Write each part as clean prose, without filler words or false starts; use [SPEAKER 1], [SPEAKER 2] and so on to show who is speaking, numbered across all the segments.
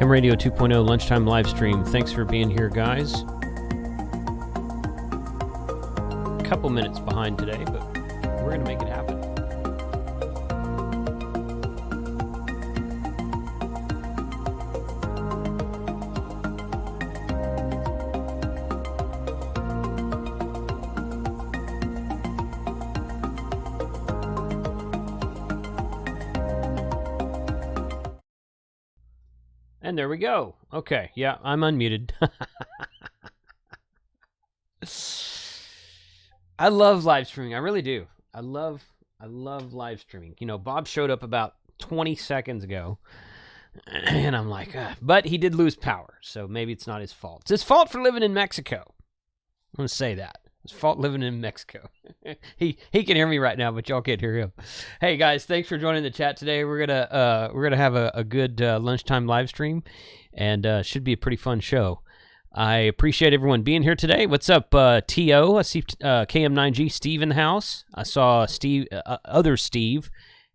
[SPEAKER 1] Ham Radio 2.0 lunchtime live stream. Thanks for being here, guys. A couple minutes behind today, but we're going to make it happen. And there we go. Okay, yeah, I'm unmuted. I love live streaming. I really do. I love live streaming. You know, Bob showed up about 20 seconds ago, and I'm like, but he did lose power, so maybe it's not his fault. It's his fault for living in Mexico. I'm going to say that. His fault living in Mexico. He can hear me right now, but y'all can't hear him. Hey guys, thanks for joining the chat today. We're gonna have a good lunchtime live stream, and should be a pretty fun show. I appreciate everyone being here today. What's up, T.O.? I see KM9G Steve in the house. I saw Steve, other Steve,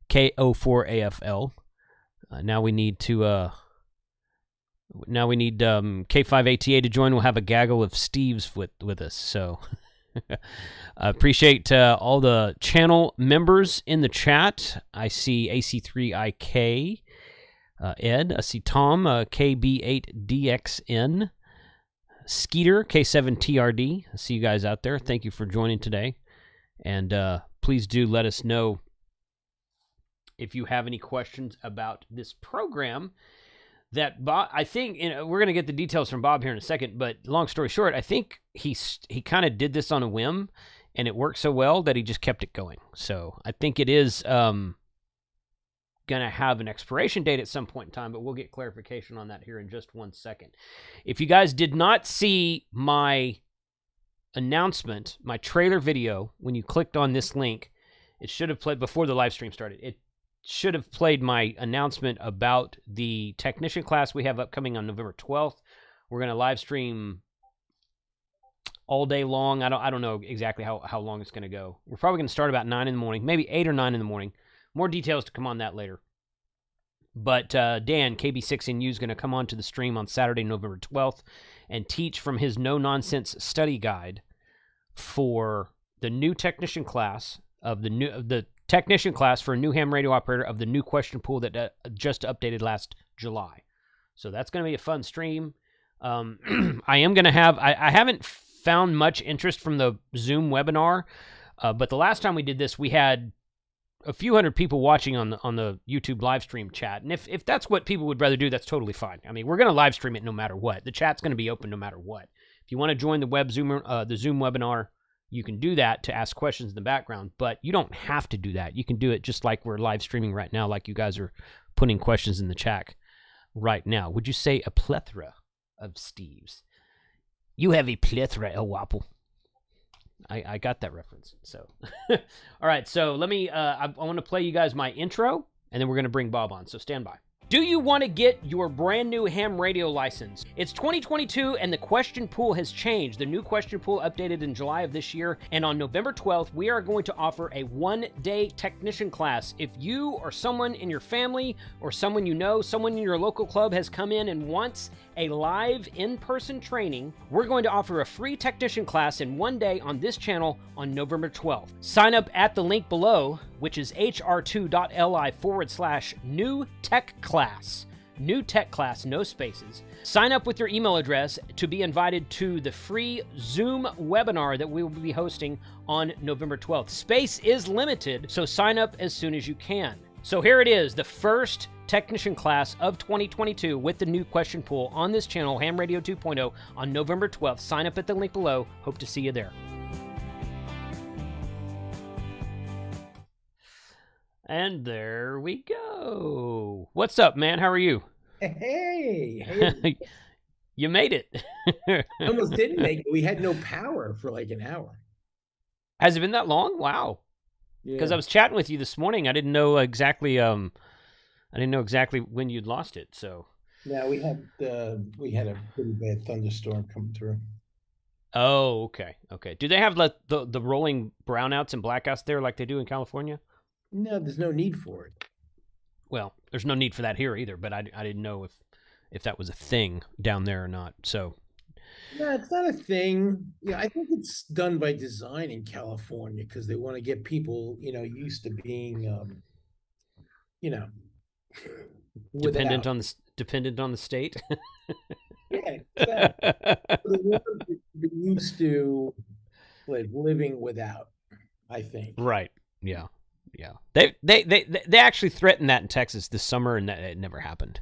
[SPEAKER 1] K04AFL. Now we need K5ATA to join. We'll have a gaggle of Steves with us. So. I appreciate all the channel members in the chat. I see AC3IK, Ed. I see Tom, KB8DXN, Skeeter, K7TRD. I see you guys out there. Thank you for joining today. And please do let us know if you have any questions about this program. That Bob, I think, we're going to get the details from Bob here in a second, but long story short, I think he kind of did this on a whim, and it worked so well that he just kept it going. So I think it is going to have an expiration date at some point in time, but we'll get clarification on that here in just 1 second. If you guys did not see my announcement, my trailer video, when you clicked on this link, it should have played before the live stream started. It should have played my announcement about the technician class we have upcoming on November 12th. We're going to live stream all day long. I don't know exactly how long it's going to go. We're probably going to start about 9 in the morning, maybe 8 or 9 in the morning. More details to come on that later. But Dan, KB6NU, is going to come on to the stream on Saturday, November 12th, and teach from his no-nonsense study guide for the new technician class of the technician class for a new ham radio operator of the new question pool that just updated last July. So that's going to be a fun stream. I am going to have, I haven't found much interest from the Zoom webinar, but the last time we did this, we had a few hundred people watching on the YouTube live stream chat. And if that's what people would rather do, that's totally fine. I mean, we're going to live stream it no matter what. The chat's going to be open no matter what. If you want to join the Zoom webinar, you can do that to ask questions in the background, but you don't have to do that. You can do it just like we're live streaming right now, like you guys are putting questions in the chat right now. Would you say a plethora of Steves? You have a plethora, El Wapple. I got that reference. So, all right. So let me, I want to play you guys my intro, and then we're going to bring Bob on. So stand by. Do you want to get your brand new ham radio license? It's 2022 and the question pool has changed. The new question pool updated in July of this year, and on November 12th, we are going to offer a one-day technician class. If you or someone in your family or someone you know, someone in your local club has come in and wants a live in-person training, we're going to offer a free technician class in 1 day on this channel on November 12th. Sign up at the link below, which is hr2.li/new tech class. New tech class, no spaces. Sign up with your email address to be invited to the free Zoom webinar that we will be hosting on November 12th. Space is limited, so sign up as soon as you can. So here it is, the first technician class of 2022 with the new question pool on this channel, Ham Radio 2.0, on November 12th. Sign up at the link below. Hope to see you there. And there we go. What's up, man? How are you?
[SPEAKER 2] Hey.
[SPEAKER 1] You made it.
[SPEAKER 2] Almost didn't make it. We had no power for like an hour.
[SPEAKER 1] Has it been that long? Wow. Because I was chatting with you this morning. I didn't know exactly when you'd lost it. So
[SPEAKER 2] yeah, we had a pretty bad thunderstorm come through.
[SPEAKER 1] Oh, okay. Do they have the rolling brownouts and blackouts there like they do in California?
[SPEAKER 2] No, there's no need for it.
[SPEAKER 1] Well, there's no need for that here either, but I didn't know if that was a thing down there or not. So
[SPEAKER 2] No, it's not a thing. Yeah, I think it's done by design in California because they want to get people, used to being, you know,
[SPEAKER 1] dependent
[SPEAKER 2] without.
[SPEAKER 1] on the state.
[SPEAKER 2] Yeah, exactly. They want them to be used to like living without, I think.
[SPEAKER 1] Right. Yeah. Yeah. They actually threatened that in Texas this summer, and that it never happened.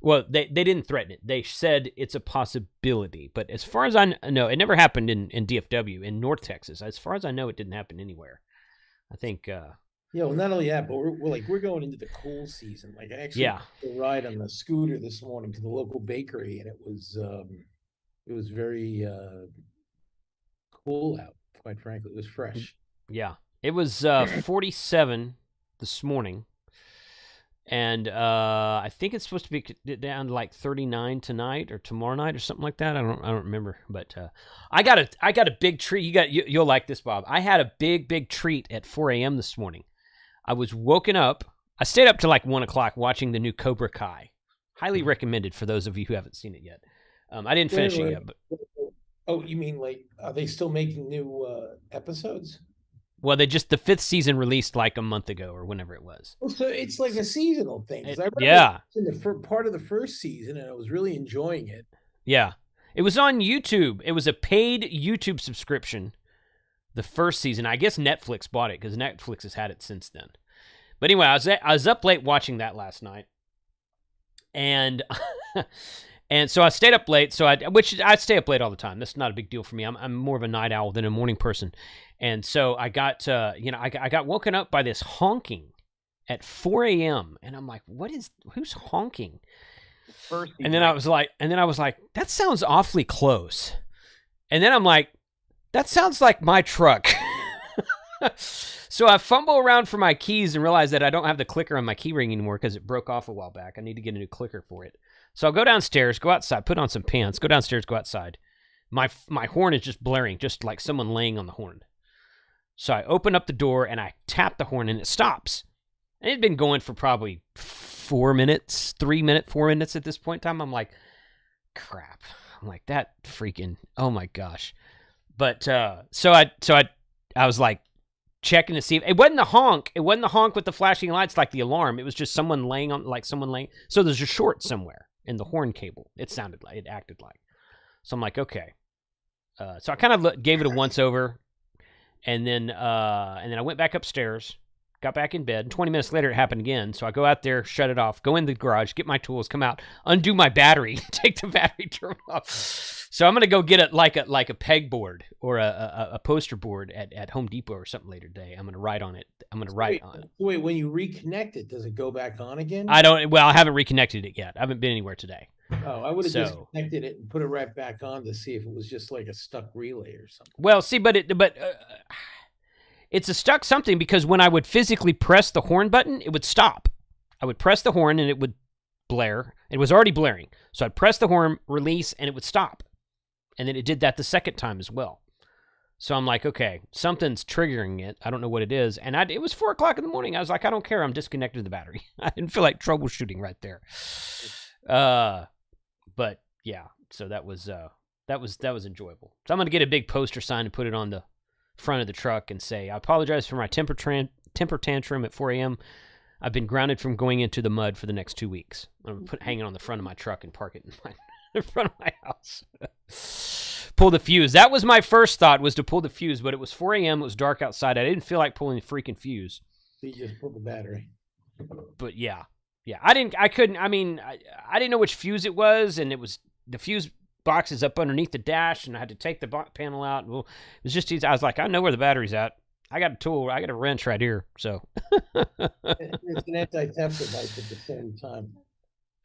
[SPEAKER 1] Well, they didn't threaten it. They said it's a possibility, but as far as I know, it never happened in DFW in North Texas. As far as I know, it didn't happen anywhere. I think.
[SPEAKER 2] Yeah, well, not only that, but we're going into the cool season. Like I actually
[SPEAKER 1] Yeah.
[SPEAKER 2] took a ride on the scooter this morning to the local bakery, and it was very cool out. Quite frankly, it was fresh.
[SPEAKER 1] Yeah. It was 47 this morning, and I think it's supposed to be down to like 39 tonight or tomorrow night or something like that. I don't remember, but I got a big treat. You'll like this, Bob. I had a big treat at 4 a.m. this morning. I was woken up. I stayed up to like 1 o'clock watching the new Cobra Kai. Highly recommended for those of you who haven't seen it yet. I didn't finish it yet, but
[SPEAKER 2] Oh, you mean like are they still making new episodes?
[SPEAKER 1] well, the 5th season released like a month ago or whenever it was.
[SPEAKER 2] Well, so it's like a seasonal thing. 'Cause I remember
[SPEAKER 1] Yeah.
[SPEAKER 2] in the part of the first season, and I was really enjoying it.
[SPEAKER 1] Yeah. It was on YouTube. It was a paid YouTube subscription. The first season, I guess Netflix bought it because Netflix has had it since then. But anyway, I was up late watching that last night, and and so I stayed up late. Which I stay up late all the time. That's not a big deal for me. I'm more of a night owl than a morning person, and so I got I got woken up by this honking at 4 a.m. and I'm like, who's honking?
[SPEAKER 2] First
[SPEAKER 1] And then I was like, that sounds awfully close. And then I'm like, that sounds like my truck. So I fumble around for my keys and realize that I don't have the clicker on my key ring anymore because it broke off a while back. I need to get a new clicker for it. So I'll go downstairs, go outside, put on some pants, go downstairs, go outside. My horn is just blaring, just like someone laying on the horn. So I open up the door and I tap the horn and it stops. And it had been going for probably 4 minutes, 4 minutes at this point in time. I'm like, crap. I'm like, that freaking, oh my gosh. But so I was like checking to see if it wasn't the honk. It wasn't the honk with the flashing lights like the alarm. It was just someone laying. So there's a short somewhere in the horn cable. It acted like. So I'm like, okay. So I kind of gave it a once over, and then I went back upstairs, got back in bed. 20 minutes later, it happened again. So I go out there, shut it off, go in the garage, get my tools, come out, undo my battery, take the battery terminal off. So I'm gonna go get it like a pegboard or a poster board at Home Depot or something later today. I'm gonna write on it.
[SPEAKER 2] Wait, when you reconnect it, does it go back on again?
[SPEAKER 1] I haven't reconnected it yet. I haven't been anywhere today.
[SPEAKER 2] Oh, I would have disconnected it and put it right back on to see if it was just like a stuck relay or something.
[SPEAKER 1] Well, see, but it's a stuck something because when I would physically press the horn button, it would stop. I would press the horn and it would blare. It was already blaring. So I'd press the horn, release, and it would stop. And then it did that the second time as well. So I'm like, okay, something's triggering it. I don't know what it is. And it was 4 o'clock in the morning. I was like, I don't care. I'm disconnected the battery. I didn't feel like troubleshooting right there. But yeah, so that was enjoyable. So I'm going to get a big poster sign and put it on the front of the truck and say, I apologize for my temper tantrum at 4 a.m. I've been grounded from going into the mud for the next 2 weeks. I'm going to put it hanging on the front of my truck and park it in front of my house. Pull the fuse. That was my first thought, was to pull the fuse, but it was 4 a.m. It was dark outside. I didn't feel like pulling the freaking fuse.
[SPEAKER 2] You just pulled the battery.
[SPEAKER 1] But yeah. I didn't know which fuse it was, and it was the fuse box is up underneath the dash, and I had to take the panel out. Well, it was just easy. I was like, I know where the battery's at. I got a tool. I got a wrench right here. So
[SPEAKER 2] it's an anti-theft device at the same time.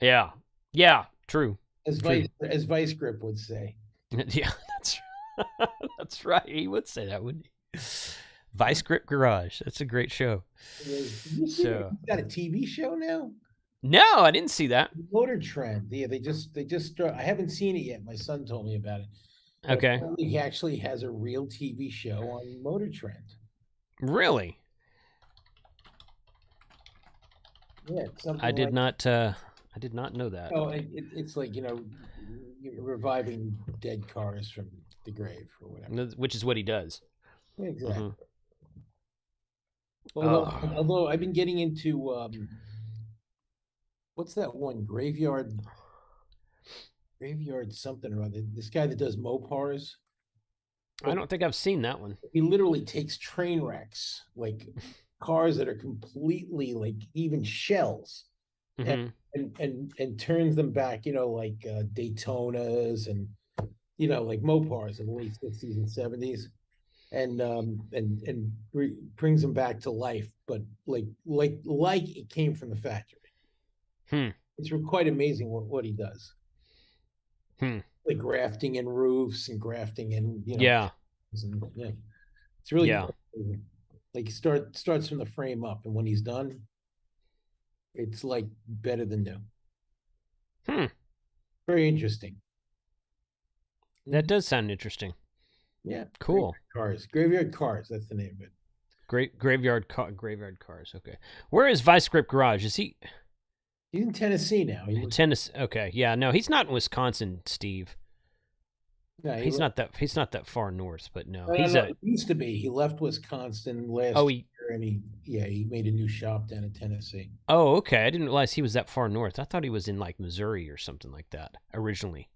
[SPEAKER 1] Yeah, true.
[SPEAKER 2] As Vice Grip would say.
[SPEAKER 1] Yeah, that's right. He would say that, wouldn't he? Vice Grip Garage. That's a great show.
[SPEAKER 2] So got a TV show now?
[SPEAKER 1] No, I didn't see that.
[SPEAKER 2] Motor Trend. Yeah, they just I haven't seen it yet. My son told me about it. But
[SPEAKER 1] okay.
[SPEAKER 2] He actually has a real TV show on Motor Trend.
[SPEAKER 1] Really?
[SPEAKER 2] Yeah,
[SPEAKER 1] I did not I did not know that.
[SPEAKER 2] Oh, it's like, reviving dead cars from the grave or whatever.
[SPEAKER 1] Which is what he does.
[SPEAKER 2] Exactly.
[SPEAKER 1] Mm-hmm.
[SPEAKER 2] Although I've been getting into what's that one graveyard something or other. This guy that does Mopars,
[SPEAKER 1] I
[SPEAKER 2] but
[SPEAKER 1] don't think I've seen that one.
[SPEAKER 2] he literally takes train wrecks, like cars that are completely like even shells, and
[SPEAKER 1] Mm-hmm.
[SPEAKER 2] and turns them back, like Daytonas and like Mopars in the late 60s and 70s, and brings them back to life, but like it came from the factory.
[SPEAKER 1] Hmm.
[SPEAKER 2] It's quite amazing what he does.
[SPEAKER 1] Hmm.
[SPEAKER 2] Like grafting in roofs and grafting in,
[SPEAKER 1] Yeah.
[SPEAKER 2] and, yeah, it's really
[SPEAKER 1] Yeah.
[SPEAKER 2] like starts from the frame up, and when he's done, it's like better than new.
[SPEAKER 1] Hmm.
[SPEAKER 2] Very interesting.
[SPEAKER 1] That
[SPEAKER 2] Mhm.
[SPEAKER 1] does sound interesting.
[SPEAKER 2] Yeah,
[SPEAKER 1] Cool.
[SPEAKER 2] Graveyard Cars. That's the name of it.
[SPEAKER 1] Great graveyard cars. Okay. Where is Vice Grip Garage? Is he
[SPEAKER 2] He's in Tennessee now. He moved.
[SPEAKER 1] Tennessee? Okay. Yeah. No, he's not in Wisconsin, Steve.
[SPEAKER 2] No, he
[SPEAKER 1] He's
[SPEAKER 2] left.
[SPEAKER 1] not that. He's not that far north. But no,
[SPEAKER 2] No, no,
[SPEAKER 1] he's
[SPEAKER 2] no.
[SPEAKER 1] a.
[SPEAKER 2] He used to be. He left Wisconsin
[SPEAKER 1] Oh,
[SPEAKER 2] last
[SPEAKER 1] he.
[SPEAKER 2] year, and he made a new shop down in Tennessee.
[SPEAKER 1] Oh, okay. I didn't realize he was that far north. I thought he was in like Missouri or something like that originally.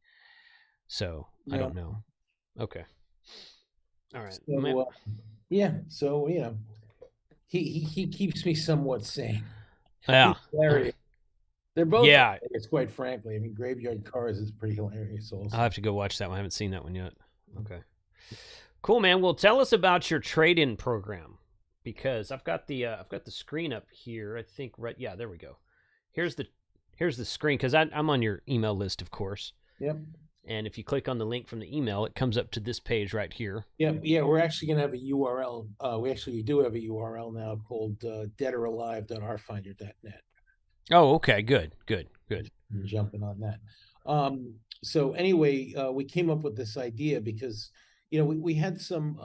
[SPEAKER 1] So I
[SPEAKER 2] No,
[SPEAKER 1] don't know. Okay. All right.
[SPEAKER 2] so yeah, so he keeps me somewhat sane. He's
[SPEAKER 1] Yeah.
[SPEAKER 2] hilarious. They're both
[SPEAKER 1] Yeah.
[SPEAKER 2] hilarious, quite frankly. I mean, Graveyard Cars is pretty hilarious
[SPEAKER 1] I'll
[SPEAKER 2] also.
[SPEAKER 1] have to go watch that one. I haven't seen that one yet. Okay. Cool, man. Well, tell us about your trade-in program because I've got the screen up here. I think right. Yeah, there we go. Here's the screen because I'm on your email list, of course.
[SPEAKER 2] Yep.
[SPEAKER 1] And if you click on the link from the email, it comes up to this page right here.
[SPEAKER 2] Yeah, we're actually gonna have a URL. We do have a URL now called deadoralive.rfinder.net.
[SPEAKER 1] Oh, okay. Good. Good. Good.
[SPEAKER 2] Jumping on that. So anyway, we came up with this idea because we had some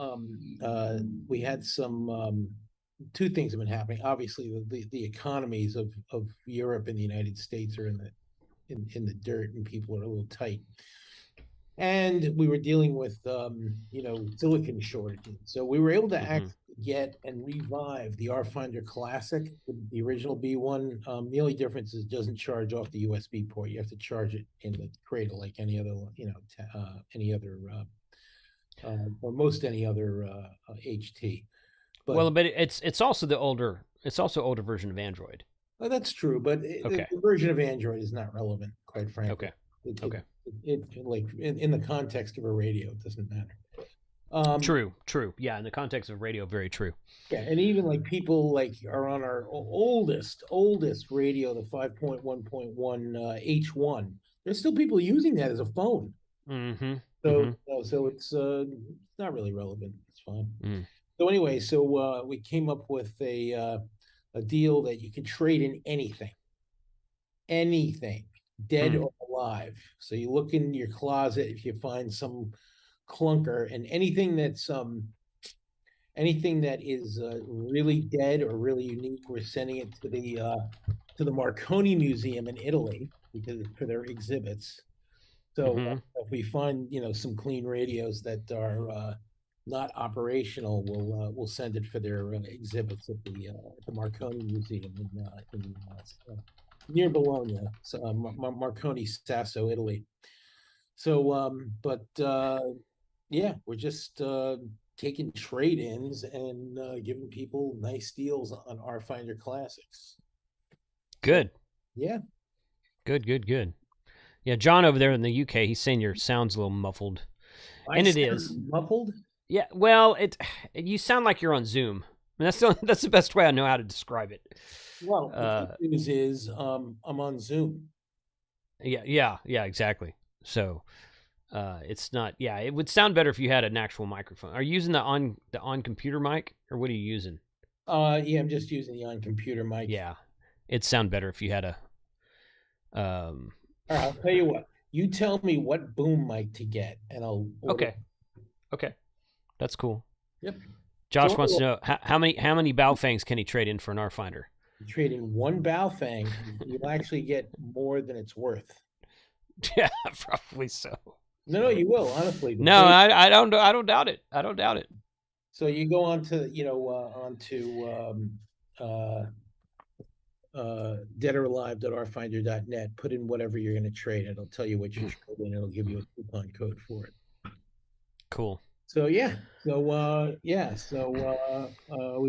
[SPEAKER 2] two things have been happening. Obviously, the economies of Europe and the United States are in the dirt, and people are a little tight. And we were dealing with silicon shortages, so we were able to
[SPEAKER 1] Mm-hmm.
[SPEAKER 2] actually get and revive the RFinder Classic, the original B1. The only difference is it doesn't charge off the USB port. You have to charge it in the cradle like any other, any other, or most any other HT. But
[SPEAKER 1] Well, but it's also the older. It's also older version of Android.
[SPEAKER 2] that's true. But
[SPEAKER 1] Okay.
[SPEAKER 2] the version of Android is not relevant, quite frankly.
[SPEAKER 1] Okay.
[SPEAKER 2] It,
[SPEAKER 1] Okay.
[SPEAKER 2] like in the context of a radio, it doesn't matter. Um,
[SPEAKER 1] True. True. Yeah. In the context of radio, very true.
[SPEAKER 2] Yeah, and even like people like are on our oldest radio, the 5.1.1 H1. There's still people using that as a phone.
[SPEAKER 1] Mm-hmm.
[SPEAKER 2] So
[SPEAKER 1] Mm-hmm.
[SPEAKER 2] so it's not really relevant. It's fine.
[SPEAKER 1] Mm.
[SPEAKER 2] So anyway, so we came up with a deal that you can trade in anything, dead
[SPEAKER 1] Hmm.
[SPEAKER 2] or alive. So you look in your closet if you find some clunker, and anything that is really dead or really unique, we're sending it to the Marconi Museum in Italy because for their exhibits. So
[SPEAKER 1] Mm-hmm.
[SPEAKER 2] if we find some clean radios that are not operational, we'll send it for their exhibits at the Marconi Museum near Bologna, so Marconi, Sasso, Italy. So, but yeah, we're just taking trade-ins and giving people nice deals on our Finder Classics. So
[SPEAKER 1] Good.
[SPEAKER 2] yeah,
[SPEAKER 1] Good. Good. Good. Yeah, John over there in the UK, he's saying your sound's a little muffled,
[SPEAKER 2] I
[SPEAKER 1] and it is.
[SPEAKER 2] sound muffled.
[SPEAKER 1] Yeah. Well, you sound like you're on Zoom. I mean, that's the best way I know how to describe it.
[SPEAKER 2] Well, the good news is I'm on Zoom.
[SPEAKER 1] Yeah. Yeah. Yeah. Exactly. So, it's not. Yeah, it would sound better if you had an actual microphone. Are you using the on computer mic, or what are you using?
[SPEAKER 2] Yeah, I'm just using the on computer mic.
[SPEAKER 1] Yeah, it'd sound better if you had a.
[SPEAKER 2] All right, I'll tell you what. You tell me what boom mic to get, and I'll order.
[SPEAKER 1] Okay. Okay. That's cool.
[SPEAKER 2] Yep.
[SPEAKER 1] Josh
[SPEAKER 2] So
[SPEAKER 1] wants to know how many Baofangs can he trade in for an R finder?
[SPEAKER 2] You trade in one Baofeng, you'll actually get more than it's worth.
[SPEAKER 1] Yeah, probably so.
[SPEAKER 2] No, you will, honestly. The
[SPEAKER 1] No,
[SPEAKER 2] place.
[SPEAKER 1] I don't doubt it. I don't doubt it.
[SPEAKER 2] So you go on to, onto deadoralive.rfinder.net, put in whatever you're going to trade. It'll tell you what you're trading. It'll give you a coupon code for it.
[SPEAKER 1] Cool.
[SPEAKER 2] So we've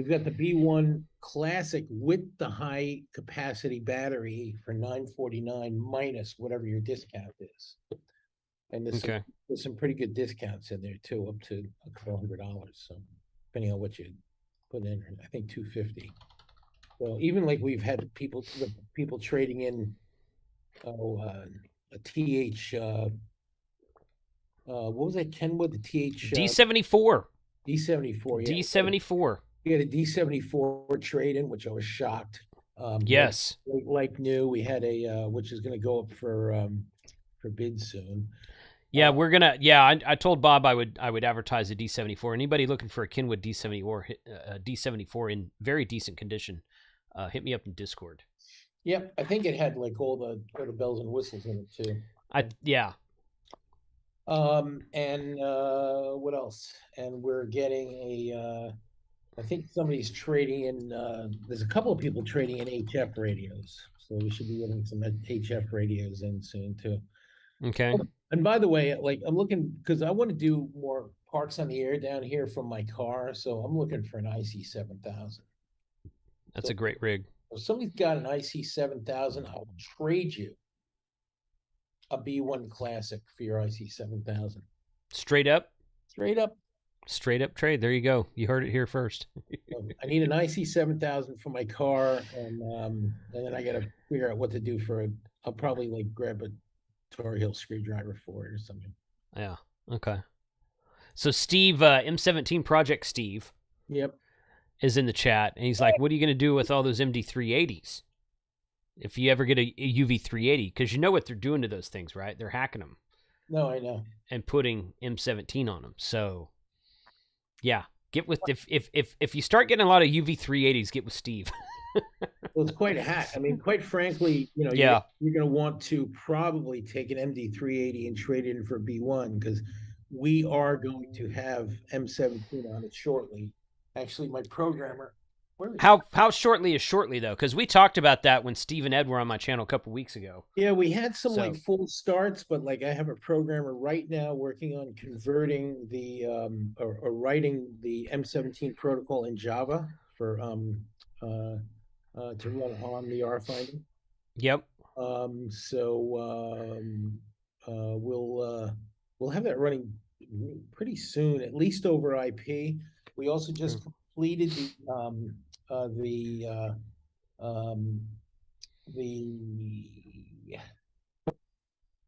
[SPEAKER 2] got the B1 Classic with the high capacity battery for $949 minus whatever your discount is. And there's some pretty good discounts in there too, up to $400. So depending on what you put in, I think $250. So even like we've had people trading in a TH what was that Kenwood, the TH
[SPEAKER 1] D74.
[SPEAKER 2] D74, yeah.
[SPEAKER 1] D74.
[SPEAKER 2] We had a D74 trade in, which I was shocked.
[SPEAKER 1] Yes.
[SPEAKER 2] Like new, we had a which is going to go up for bid soon.
[SPEAKER 1] Yeah, we're gonna. Yeah, I told Bob I would advertise a D74. Anybody looking for a Kenwood D70 or D74 in very decent condition, hit me up in Discord.
[SPEAKER 2] Yep, I think it had like all the bells and whistles in it too.
[SPEAKER 1] Yeah.
[SPEAKER 2] And what else? And we're getting a. I think somebody's trading in. There's a couple of people trading in HF radios, so we should be getting some HF radios in soon too.
[SPEAKER 1] Okay.
[SPEAKER 2] Oh, and by the way, like I'm looking because I want to do more parks on the air down here from my car, so I'm looking for an IC7000.
[SPEAKER 1] That's a great rig.
[SPEAKER 2] If somebody's got an IC7000, I'll trade you a B1 Classic for your IC7000.
[SPEAKER 1] Straight up.
[SPEAKER 2] Straight up.
[SPEAKER 1] Straight up trade. There you go. You heard it here first.
[SPEAKER 2] I need an IC7000 for my car, and then I got to figure out what to do for it. I'll probably like grab a Tor Hill screwdriver for it or something.
[SPEAKER 1] Yeah. Okay. So Steve, M17 Project Steve.
[SPEAKER 2] Yep.
[SPEAKER 1] Is in the chat, and he's like, "What are you going to do with all those MD380s if you ever get a UV380? Because you know what they're doing to those things, right? They're hacking them.
[SPEAKER 2] No, I know.
[SPEAKER 1] And putting M17 on them. So, yeah, get with if you start getting a lot of UV380s, get with Steve.
[SPEAKER 2] Well, it's quite a hack. I mean, quite frankly, you're going to want to probably take an MD380 and trade it in for B1 because we are going to have M17 on it shortly. Actually, my programmer.
[SPEAKER 1] How shortly is shortly though? Because we talked about that when Steve and Ed were on my channel a couple weeks ago.
[SPEAKER 2] Yeah, we had some like full starts, but like I have a programmer right now working on converting the or writing the M17 protocol in Java for to run on the RFinder.
[SPEAKER 1] Yep.
[SPEAKER 2] We'll have that running pretty soon, at least over IP. We also just completed the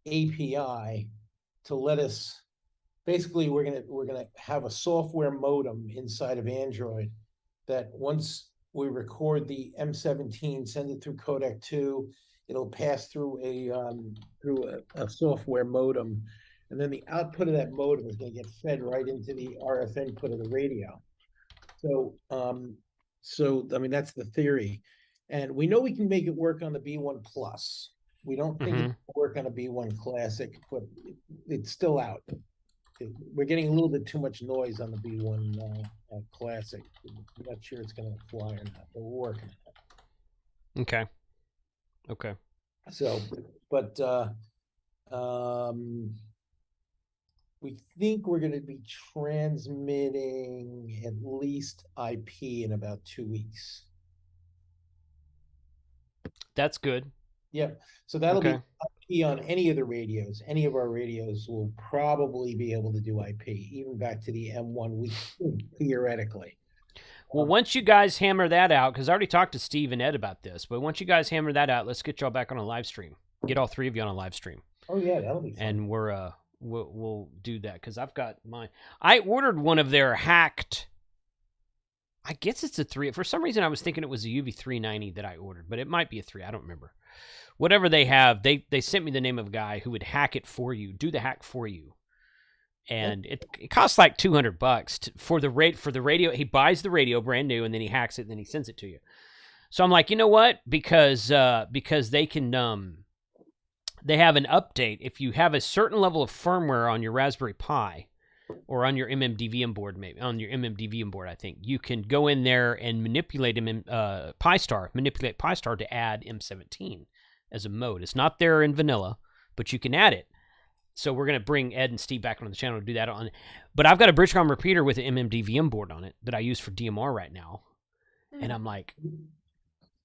[SPEAKER 2] API to let us. Basically, we're gonna have a software modem inside of Android that once we record the M17, send it through codec 2, it'll pass through a software modem, and then the output of that modem is going to get fed right into the RF input of the radio. So I mean that's the theory, and we know we can make it work on the B1 Plus. We don't think it can work on a B1 Classic, but it's still out. We're getting a little bit too much noise on the B1 Classic. I'm not sure it's going to fly or not, but we're working on
[SPEAKER 1] it. Okay.
[SPEAKER 2] So, but we think we're going to be transmitting at least IP in about 2 weeks.
[SPEAKER 1] That's good.
[SPEAKER 2] Yep. So that'll be IP on any of the radios. Any of our radios will probably be able to do IP, even back to the M1 we theoretically.
[SPEAKER 1] Well, once you guys hammer that out, because I already talked to Steve and Ed about this, but once you guys hammer that out, let's get y'all back on a live stream. Get all three of you on a live stream.
[SPEAKER 2] Oh yeah, that'll be fun.
[SPEAKER 1] And we'll do that because I've got mine. I ordered one of their hacked. I guess it's a 3. For some reason, I was thinking it was a UV390 that I ordered, but it might be a 3. I don't remember. Whatever they have, they sent me the name of a guy who would hack it for you, do the hack for you. And it costs like $200 for the radio. He buys the radio brand new, and then he hacks it, and then he sends it to you. So I'm like, you know what? Because they can they have an update. If you have a certain level of firmware on your Raspberry Pi or on your MMDVM board, maybe on your MMDVM board, I think you can go in there and manipulate Pi-Star to add M17 as a mode. It's not there in vanilla, but you can add it. So we're going to bring Ed and Steve back on the channel to do that on. But I've got a Bridgecom repeater with an MMDVM board on it that I use for DMR right now, and I'm like,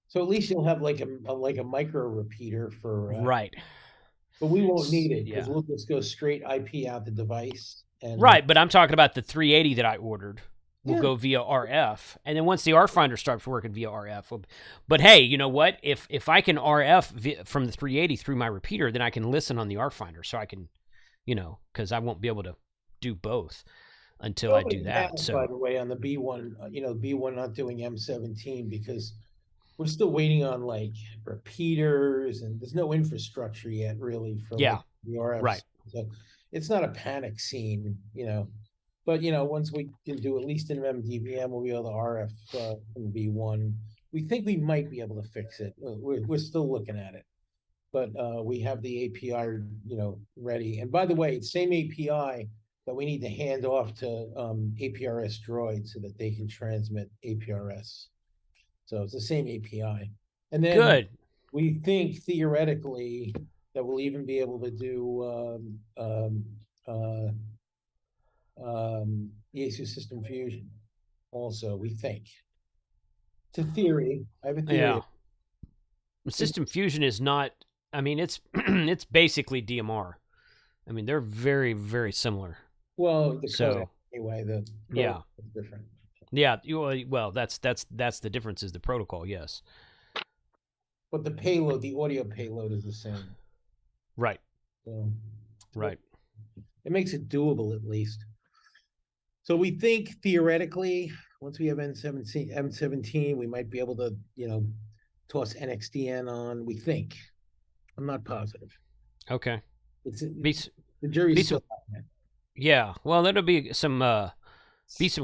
[SPEAKER 2] So at least you'll have like a micro repeater for
[SPEAKER 1] right,
[SPEAKER 2] but we won't need it because
[SPEAKER 1] yeah,
[SPEAKER 2] we'll just go straight IP out the device and
[SPEAKER 1] right. But I'm talking about the 380 that I ordered. Will
[SPEAKER 2] yeah.
[SPEAKER 1] go via RF, and then once the RFinder starts working via RF, but hey, you know what? If I can RF from the 380 through my repeater, then I can listen on the RFinder, so I can, because I won't be able to do both until I do that. So,
[SPEAKER 2] by the way, on the B1, B1 not doing M17 because we're still waiting on like repeaters and there's no infrastructure yet really for
[SPEAKER 1] yeah,
[SPEAKER 2] like the RF.
[SPEAKER 1] right.
[SPEAKER 2] So it's not a panic scene, But once we can do at least an MDVM, we'll be able to RF from B1. We think we might be able to fix it. We're still looking at it, but we have the API, ready. And by the way, same API that we need to hand off to APRS Droid so that they can transmit APRS. So it's the same API. And then
[SPEAKER 1] Good.
[SPEAKER 2] we think theoretically that we'll even be able to do the ASUS System Fusion. Also, we think. It's a theory. I have a theory.
[SPEAKER 1] Yeah. System Fusion is not. I mean, it's it's basically DMR. I mean, they're very, very similar.
[SPEAKER 2] Well, the
[SPEAKER 1] so
[SPEAKER 2] anyway, the
[SPEAKER 1] yeah,
[SPEAKER 2] is different.
[SPEAKER 1] Yeah, well, that's the difference is the protocol. Yes.
[SPEAKER 2] But the payload, the audio payload, is the same.
[SPEAKER 1] Right.
[SPEAKER 2] So,
[SPEAKER 1] right.
[SPEAKER 2] It makes it doable at least. So we think theoretically, once we have M17, we might be able to, toss NXDN on. We think. I'm not positive.
[SPEAKER 1] Okay.
[SPEAKER 2] The jury's still out.
[SPEAKER 1] Yeah. Well, that'll be some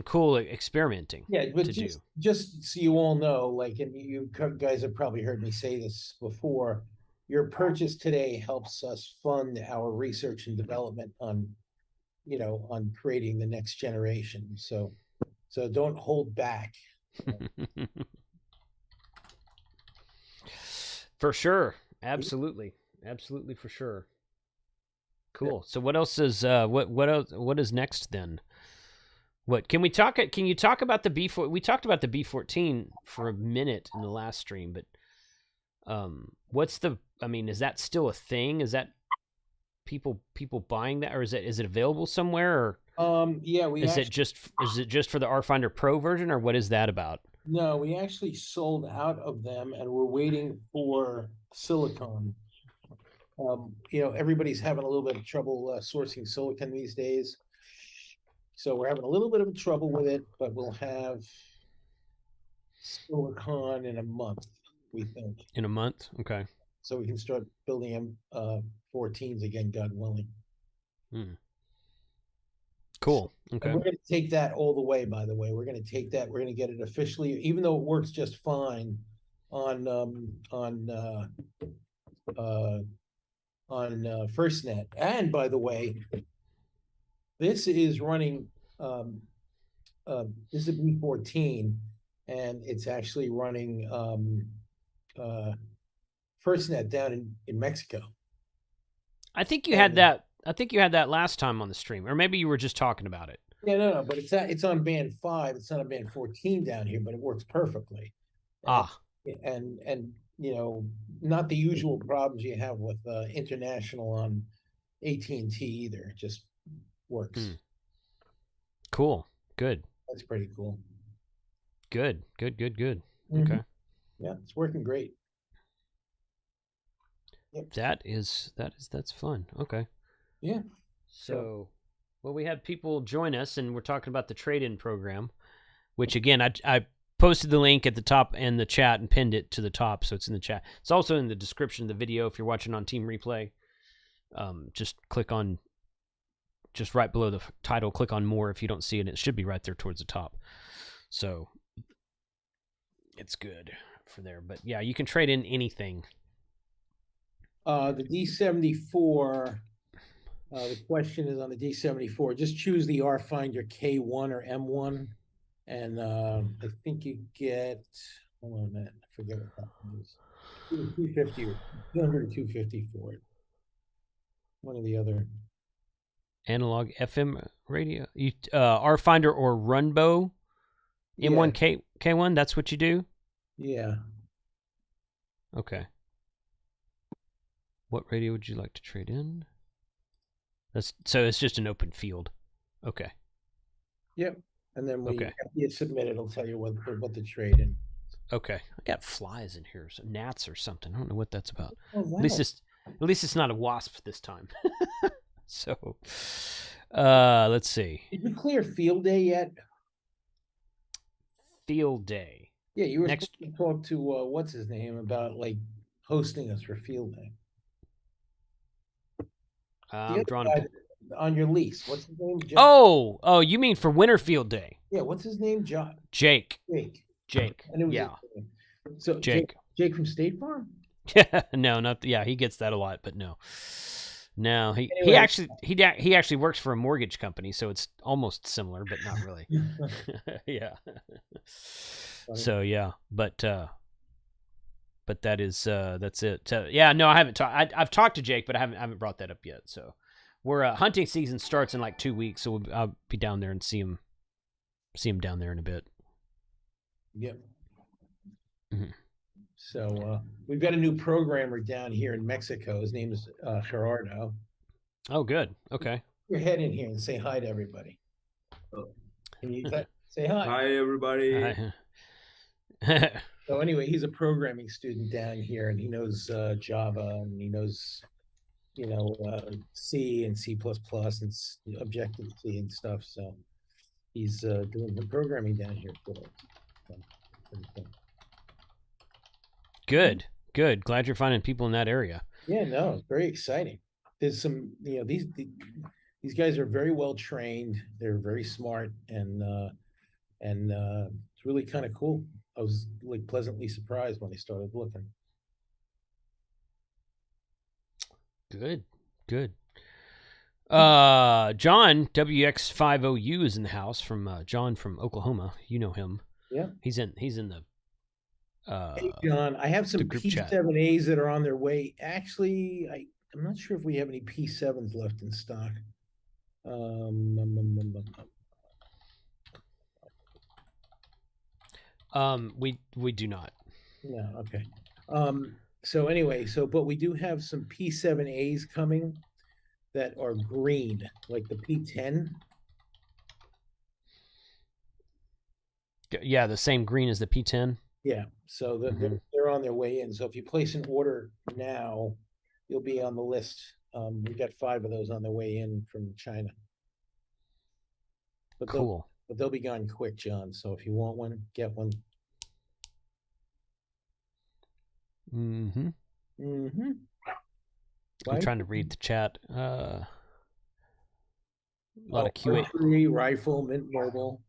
[SPEAKER 1] cool experimenting.
[SPEAKER 2] Yeah, but
[SPEAKER 1] to
[SPEAKER 2] just so you all know, like, and you guys have probably heard me say this before, your purchase today helps us fund our research and development on creating the next generation. So don't hold back.
[SPEAKER 1] For sure. Absolutely. Absolutely, for sure. Cool. So what else is what is next then? What can you talk about the B4? We talked about the B14 for a minute in the last stream, but is that still a thing? Is that people buying that, or is it available somewhere, or
[SPEAKER 2] yeah,
[SPEAKER 1] is it just for the RFinder Pro version, or what is that about?
[SPEAKER 2] No, we actually sold out of them and we're waiting for silicon. Everybody's having a little bit of trouble sourcing silicon these days. So we're having a little bit of trouble with it, but we'll have silicon in a month, we think.
[SPEAKER 1] In a month? Okay.
[SPEAKER 2] So we can start building M14s again, God willing.
[SPEAKER 1] Cool. Okay.
[SPEAKER 2] And we're going to take that all the way, by the way. We're going to take that. We're going to get it officially, even though it works just fine on FirstNet. And by the way, this is running, this is a B14, and it's actually running FirstNet down in Mexico.
[SPEAKER 1] I think you had that. I think you had that last time on the stream, or maybe you were just talking about it.
[SPEAKER 2] Yeah, no, but it's on band 5. It's not on band 14 down here, but it works perfectly. And not the usual problems you have with international on AT&T either. It just works.
[SPEAKER 1] Cool. Good.
[SPEAKER 2] That's pretty cool.
[SPEAKER 1] Good.
[SPEAKER 2] Mm-hmm.
[SPEAKER 1] Okay.
[SPEAKER 2] Yeah, it's working great.
[SPEAKER 1] Yep. That's fun. Okay.
[SPEAKER 2] Yeah.
[SPEAKER 1] So, well, we had people join us, and we're talking about the trade-in program, which again, I posted the link at the top in the chat and pinned it to the top, so it's in the chat. It's also in the description of the video if you're watching on Team Replay. Just click on, just right below the title, click on more if you don't see it. It should be right there towards the top. So, it's good for there. But yeah, you can trade in anything.
[SPEAKER 2] The D74, the question is on the D74, just choose the RFinder K1 or M1. And I think you get, hold on a minute, I forget what that one is. 250 or 200 or 250 for it. One or the other.
[SPEAKER 1] Analog FM radio. You RFinder or Runbow M1 K1, that's what you do?
[SPEAKER 2] Yeah.
[SPEAKER 1] Okay. What radio would you like to trade in? So it's just an open field. Okay.
[SPEAKER 2] Yep. And then when
[SPEAKER 1] Okay.
[SPEAKER 2] you submit, it'll tell you what the trade in.
[SPEAKER 1] Okay. I got flies in here, some gnats or something. I don't know what that's about.
[SPEAKER 2] Oh, wow.
[SPEAKER 1] At least it's not a wasp this time. So let's see.
[SPEAKER 2] Did you clear field day yet?
[SPEAKER 1] Field day.
[SPEAKER 2] Yeah, you were supposed to talk to what's his name about like hosting us for field day.
[SPEAKER 1] I'm drawing
[SPEAKER 2] on your lease. What's his name?
[SPEAKER 1] John? Oh, you mean for winter field day?
[SPEAKER 2] Yeah, what's his name? John.
[SPEAKER 1] Jake.
[SPEAKER 2] Jake. Yeah. So Jake from State Farm?
[SPEAKER 1] No, not yeah, he gets that a lot, but no. No, he actually works for a mortgage company, so it's almost similar, but not really. Yeah. So yeah, but that is that's it. Yeah, no, I haven't talked. I've talked to Jake, but I haven't brought that up yet. So we're hunting season starts in like 2 weeks, so I'll be down there and see him down there in a bit.
[SPEAKER 2] Yep. Mm-hmm. So we've got a new programmer down here in Mexico. His name is Gerardo.
[SPEAKER 1] Oh, good. Okay.
[SPEAKER 2] Your head in here and say hi to everybody. Can you say hi?
[SPEAKER 3] Hi, everybody.
[SPEAKER 1] Hi.
[SPEAKER 2] So anyway, he's a programming student down here, and he knows Java, and he knows, C and C++ and Objective-C and stuff. So he's doing the programming down here for us. So,
[SPEAKER 1] Good. Glad you're finding people in that area.
[SPEAKER 2] Yeah, no, it's very exciting. There's some, these guys are very well trained. They're very smart, and it's really kind of cool. I was like pleasantly surprised when they started looking.
[SPEAKER 1] Good. John WX50U is in the house from John from Oklahoma. You know him.
[SPEAKER 2] Yeah.
[SPEAKER 1] He's in the
[SPEAKER 2] hey John, I have some P7As that are on their way. Actually, I'm not sure if we have any P7s left in stock.
[SPEAKER 1] We do not.
[SPEAKER 2] No, okay. So anyway, but we do have some P7As coming that are green, like the P10.
[SPEAKER 1] Yeah, the same green as the P10.
[SPEAKER 2] Yeah, so they're on their way in. So if you place an order now, you'll be on the list. We got 5 of those on their way in from China. But
[SPEAKER 1] cool.
[SPEAKER 2] They'll be gone quick, John. So if you want one, get one.
[SPEAKER 1] I'm trying to read the chat. A lot of QA.
[SPEAKER 2] Rifle, Mint Mobile.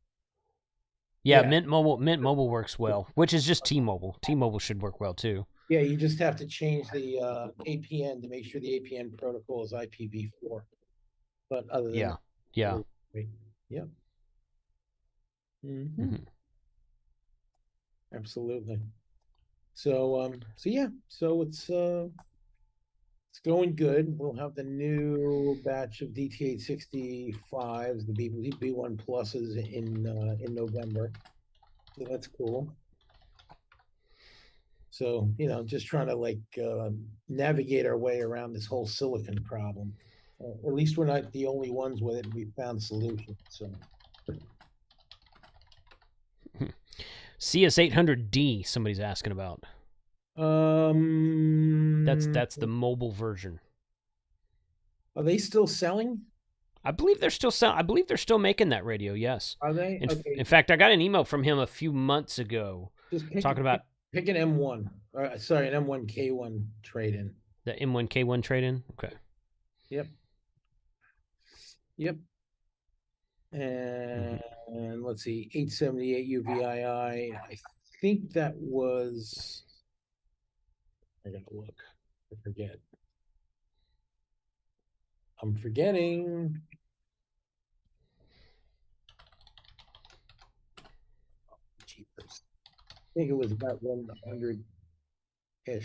[SPEAKER 1] Yeah, Mint Mobile works well, which is just T-Mobile. T-Mobile should work well too.
[SPEAKER 2] Yeah, you just have to change the APN to make sure the APN protocol is IPv4. But other than
[SPEAKER 1] yeah.
[SPEAKER 2] Yep. Absolutely. So it's going good. We'll have the new batch of DT865s, the B1 pluses in November. So that's cool. So, just trying to navigate our way around this whole silicon problem. At least we're not the only ones with it. We found a solution. So
[SPEAKER 1] CS800D, somebody's asking about. That's the mobile version.
[SPEAKER 2] Are they still selling?
[SPEAKER 1] I believe they're still selling. I believe they're still making that radio. Yes.
[SPEAKER 2] Are they?
[SPEAKER 1] In fact, I got an email from him a few months ago talking about
[SPEAKER 2] pick an M1. Sorry, an M1 K1 trade-in.
[SPEAKER 1] The M1 K1 trade-in. Okay.
[SPEAKER 2] Yep. And let's see, 878 UVII. I think that was, I gotta look, I forget. I'm forgetting. Jeepers. I think it was about 100-ish. I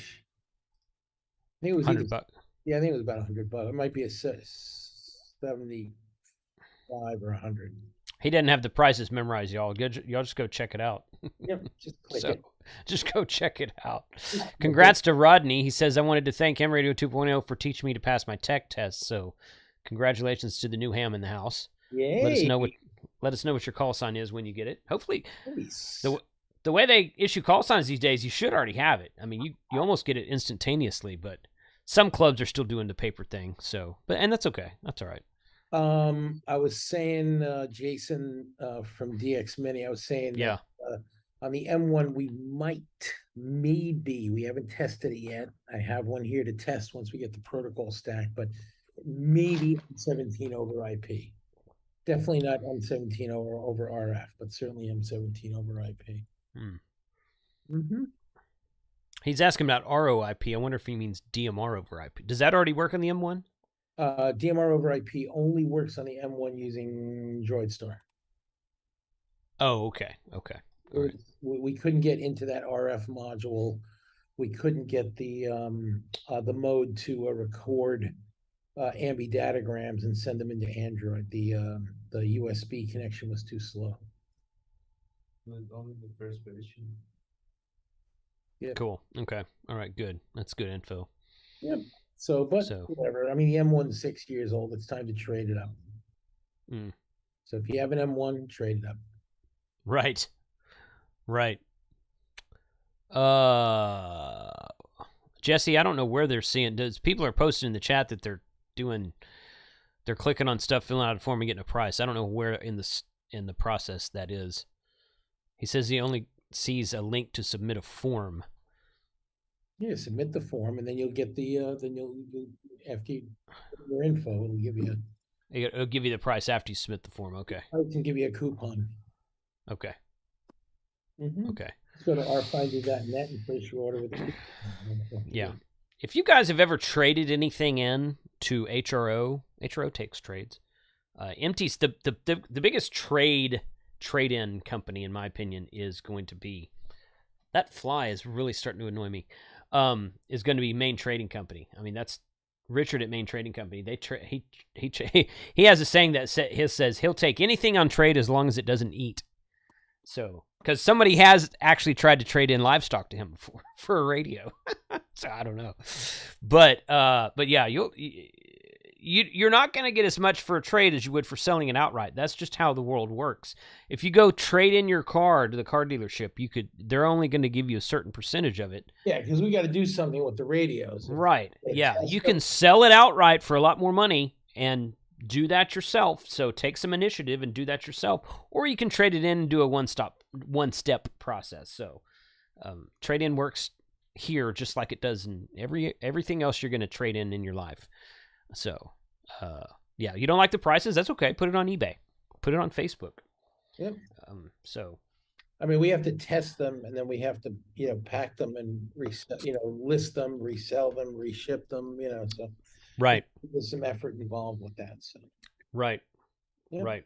[SPEAKER 2] think it was either,
[SPEAKER 1] $100.
[SPEAKER 2] yeah, I think it was about $100. It might be a 75 or 100.
[SPEAKER 1] He doesn't have the prices memorized, y'all. Y'all just go check it out.
[SPEAKER 2] Yep, just click
[SPEAKER 1] So
[SPEAKER 2] it.
[SPEAKER 1] just go check it out.
[SPEAKER 2] Just click
[SPEAKER 1] Congrats to Rodney. He says, I wanted to thank Ham Radio 2.0 for teaching me to pass my tech test. So congratulations to the new ham in the house.
[SPEAKER 2] it. Yay.
[SPEAKER 1] Let us know what your call sign is when you get it. Hopefully,
[SPEAKER 2] Nice.
[SPEAKER 1] the way they issue call signs these days, you should already have it. I mean, you almost get it instantaneously, but some clubs are still doing the paper thing. So, and that's okay. That's all right.
[SPEAKER 2] I was saying, Jason, from DX Mini, I was saying that,
[SPEAKER 1] Yeah.
[SPEAKER 2] on the M1, we haven't tested it yet. I have one here to test once we get the protocol stack, but maybe 17 over IP. Definitely not M17 over RF, but certainly M17 over IP.
[SPEAKER 1] He's asking about ROIP. I wonder if he means DMR over IP. Does that already work on the M1?
[SPEAKER 2] DMR over IP only works on the M1 using DroidStar.
[SPEAKER 1] Oh, okay. Okay. All right.
[SPEAKER 2] We couldn't get into that RF module. We couldn't get the mode to record ambidatagrams and send them into Android. The USB connection was too slow.
[SPEAKER 3] Only the first version.
[SPEAKER 2] Yeah.
[SPEAKER 1] Cool. Okay. All right. Good. That's good info.
[SPEAKER 2] Yep. So, whatever. I mean, the M1's 6 years old. It's time to trade it up. So if you have an M1, trade it up.
[SPEAKER 1] Right. Right. Jesse, I don't know where they're seeing. People are posting in the chat that they're clicking on stuff, filling out a form, and getting a price. I don't know where in the process that is. He says he only sees a link to submit a form.
[SPEAKER 2] Yeah, submit the form, and then you'll get the you'll after you put your info,
[SPEAKER 1] It'll give you the price after you submit the form. Okay.
[SPEAKER 2] I can give you a coupon.
[SPEAKER 1] Okay. Okay.
[SPEAKER 2] Let's go to RFinder.net and place your order with the coupon.
[SPEAKER 1] Yeah. If you guys have ever traded anything in to HRO takes trades. MT's the biggest trade-in company, in my opinion, is going to be, that fly is really starting to annoy me. Is going to be Main Trading Company. I mean, that's Richard at Main Trading Company. He has a saying that says he'll take anything on trade as long as it doesn't eat. So, because somebody has actually tried to trade in livestock to him before for a radio. So I don't know, but yeah, you're not going to get as much for a trade as you would for selling it outright. That's just how the world works. If you go trade in your car to the car dealership, they're only going to give you a certain percentage of it.
[SPEAKER 2] Yeah, because we got to do something with the radios.
[SPEAKER 1] Right. Yeah, you can sell it outright for a lot more money and do that yourself. So take some initiative and do that yourself, or you can trade it in and do a one-step process. So trade in works here just like it does in everything else you're going to trade in your life. So, yeah, you don't like the prices? That's okay. Put it on eBay. Put it on Facebook.
[SPEAKER 2] Yep.
[SPEAKER 1] So,
[SPEAKER 2] I mean, we have to test them, and then we have to, pack them and list them, resell them, reship them, so.
[SPEAKER 1] Right.
[SPEAKER 2] There's some effort involved with that. So.
[SPEAKER 1] Right.
[SPEAKER 2] Yep.
[SPEAKER 1] Right.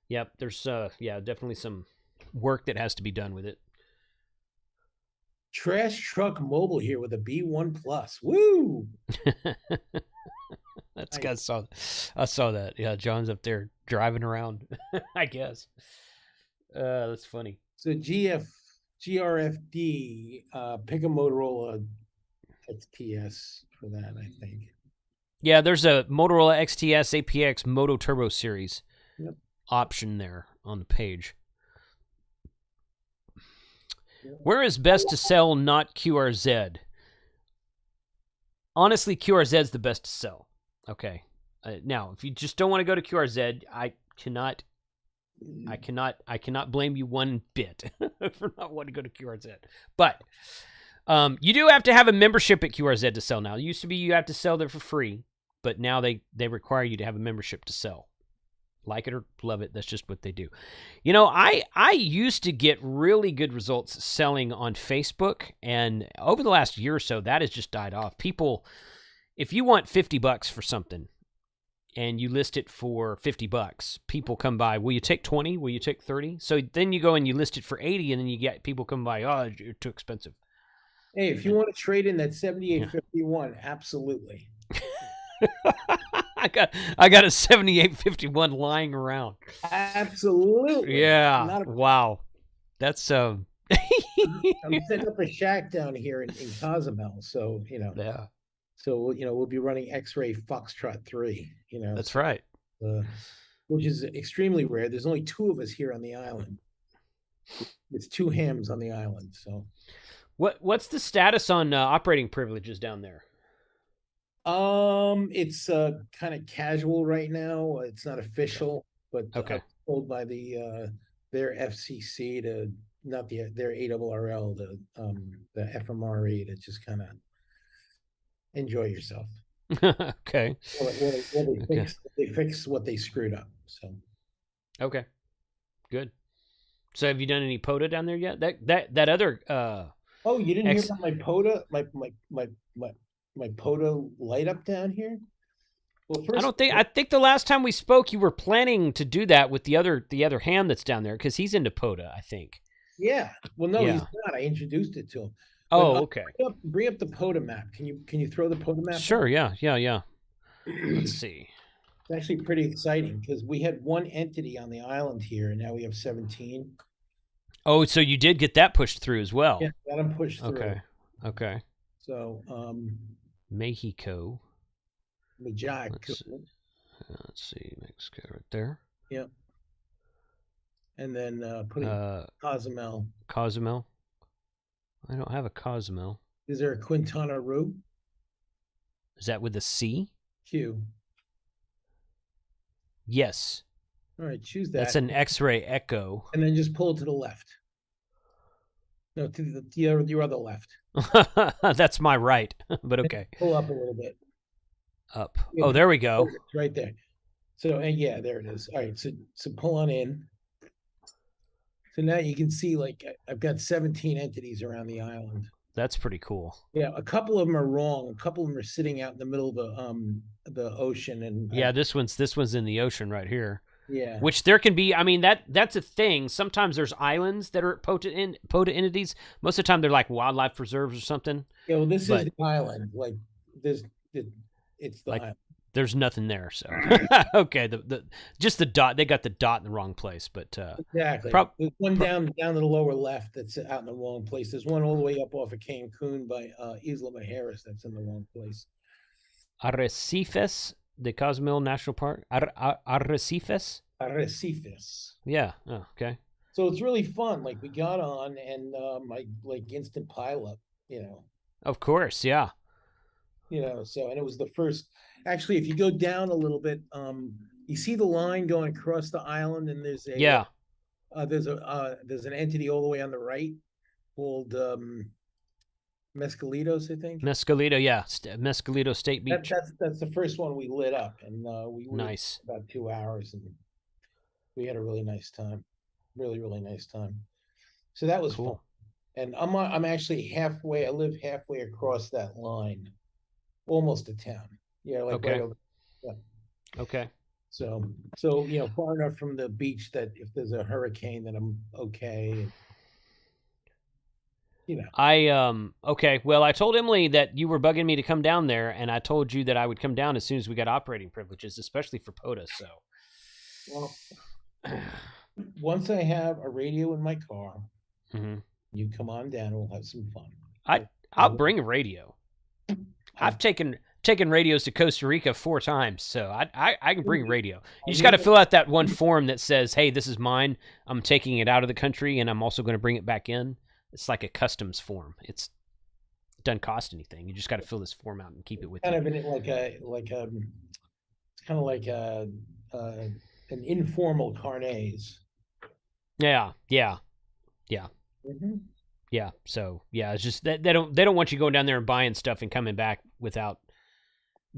[SPEAKER 1] Yep. There's, definitely some work that has to be done with it.
[SPEAKER 2] Trash Truck Mobile here with a B1 Plus. Woo!
[SPEAKER 1] That's nice. I saw that. Yeah, John's up there driving around, I guess. That's funny.
[SPEAKER 2] So GRFD, pick a Motorola XTS for that, I think.
[SPEAKER 1] Yeah, there's a Motorola XTS APX Moto Turbo Series option there on the page. Where is best to sell, not QRZ? Honestly, QRZ is the best to sell. Okay. Now, if you just don't want to go to QRZ, I cannot blame you one bit for not wanting to go to QRZ. But you do have to have a membership at QRZ to sell now. It used to be you have to sell there for free, but now they require you to have a membership to sell. Like it or love it, that's just what they do. You know, I used to get really good results selling on Facebook, and over the last year or so, that has just died off. People, if you want $50 for something and you list it for $50, people come by. Will you take 20? Will you take 30? So then you go and you list it for 80, and then you get people come by. Oh, you're too expensive.
[SPEAKER 2] Hey, if you want to trade in that 7851, absolutely.
[SPEAKER 1] I got a 7851 lying around.
[SPEAKER 2] Absolutely.
[SPEAKER 1] Yeah. Wow. That's
[SPEAKER 2] I'm setting up a shack down here in Cozumel, so
[SPEAKER 1] yeah.
[SPEAKER 2] So we'll be running X-Ray Foxtrot 3.
[SPEAKER 1] That's right.
[SPEAKER 2] Which is extremely rare. There's only 2 of us here on the island. It's 2 hams on the island. So,
[SPEAKER 1] what's the status on operating privileges down there?
[SPEAKER 2] It's kind of casual right now. It's not official, but
[SPEAKER 1] Okay.
[SPEAKER 2] I'm told by their FCC to not their ARRL the FMRE to just kind of enjoy yourself.
[SPEAKER 1] Okay.
[SPEAKER 2] Well, they fix what they screwed up. So.
[SPEAKER 1] Okay. Good. So have you done any POTA down there yet? That other
[SPEAKER 2] Oh, you didn't hear about my POTA, my POTA light up down here? Well, first,
[SPEAKER 1] I think the last time we spoke you were planning to do that with the other ham that's down there, because he's into POTA, I think.
[SPEAKER 2] Yeah. Well, no, he's not. I introduced it to him.
[SPEAKER 1] Oh, okay.
[SPEAKER 2] Bring up the POTA map. Can you throw the POTA map?
[SPEAKER 1] Sure, yeah. Let's see.
[SPEAKER 2] It's actually pretty exciting because we had 1 entity on the island here, and now we have 17.
[SPEAKER 1] Oh, so you did get that pushed through as well.
[SPEAKER 2] Yeah, got them pushed through.
[SPEAKER 1] Okay.
[SPEAKER 2] So,
[SPEAKER 1] Mexico.
[SPEAKER 2] Let's
[SPEAKER 1] see, Mexico right there.
[SPEAKER 2] Yep. And then putting Cozumel.
[SPEAKER 1] Cozumel. I don't have a Cozumel.
[SPEAKER 2] Is there a Quintana Roo?
[SPEAKER 1] Is that with a C?
[SPEAKER 2] Q.
[SPEAKER 1] Yes.
[SPEAKER 2] All right, choose that.
[SPEAKER 1] That's an X-ray echo.
[SPEAKER 2] And then just pull it to the left. No, to your other left.
[SPEAKER 1] That's my right, but okay.
[SPEAKER 2] Pull up a little bit.
[SPEAKER 1] Up. Oh, there we go.
[SPEAKER 2] It's right there. So, and yeah, there it is. All right, so pull on in. So now you can see, like, I've got 17 entities around the island.
[SPEAKER 1] That's pretty cool.
[SPEAKER 2] Yeah, a couple of them are wrong. A couple of them are sitting out in the middle of the ocean, and
[SPEAKER 1] yeah, this one's in the ocean right here.
[SPEAKER 2] Yeah,
[SPEAKER 1] which there can be. I mean, that's a thing. Sometimes there's islands that are POTA entities. Most of the time, they're like wildlife preserves or something.
[SPEAKER 2] Yeah, well, this is the island. Like it's the
[SPEAKER 1] like,
[SPEAKER 2] island.
[SPEAKER 1] There's nothing there, so okay. Just the dot. They got the dot in the wrong place, but
[SPEAKER 2] exactly. There's one down to the lower left that's out in the wrong place. There's one all the way up off of Cancun by Isla Mujeres that's in the wrong place.
[SPEAKER 1] Arrecifes de Cozumel National Park. Arrecifes.
[SPEAKER 2] Arrecifes.
[SPEAKER 1] Yeah. Oh, okay.
[SPEAKER 2] So it's really fun. Like we got on and I like instant pileup.
[SPEAKER 1] Of course, yeah.
[SPEAKER 2] So and it was the first. Actually, if you go down a little bit, you see the line going across the island, and there's a there's an entity all the way on the right called Mescalitos, I think.
[SPEAKER 1] Mescalito, yeah, Mescalito State Beach.
[SPEAKER 2] That's the first one we lit up, and we were
[SPEAKER 1] nice
[SPEAKER 2] about 2 hours, and we had a really nice time, really nice time. So that was cool. Fun. And I'm actually halfway. I live halfway across that line, almost to town. Yeah, like
[SPEAKER 1] okay.
[SPEAKER 2] Right over. Yeah.
[SPEAKER 1] Okay.
[SPEAKER 2] So far enough from the beach that if there's a hurricane, then I'm okay.
[SPEAKER 1] Okay. Well, I told Emily that you were bugging me to come down there, and I told you that I would come down as soon as we got operating privileges, especially for POTA. So,
[SPEAKER 2] well, once I have a radio in my car, you come on down, and we'll have some fun.
[SPEAKER 1] I'll bring a radio. I've taken radios to Costa Rica 4 times, so I can bring a radio. You just got to fill out that one form that says, "Hey, this is mine. I'm taking it out of the country, and I'm also going to bring it back in." It's like a customs form. It doesn't cost anything. You just got to fill this form out and keep it with you.
[SPEAKER 2] It's kind of like an informal carnets.
[SPEAKER 1] Yeah.
[SPEAKER 2] Mm-hmm.
[SPEAKER 1] Yeah. So yeah, it's just that they don't want you going down there and buying stuff and coming back without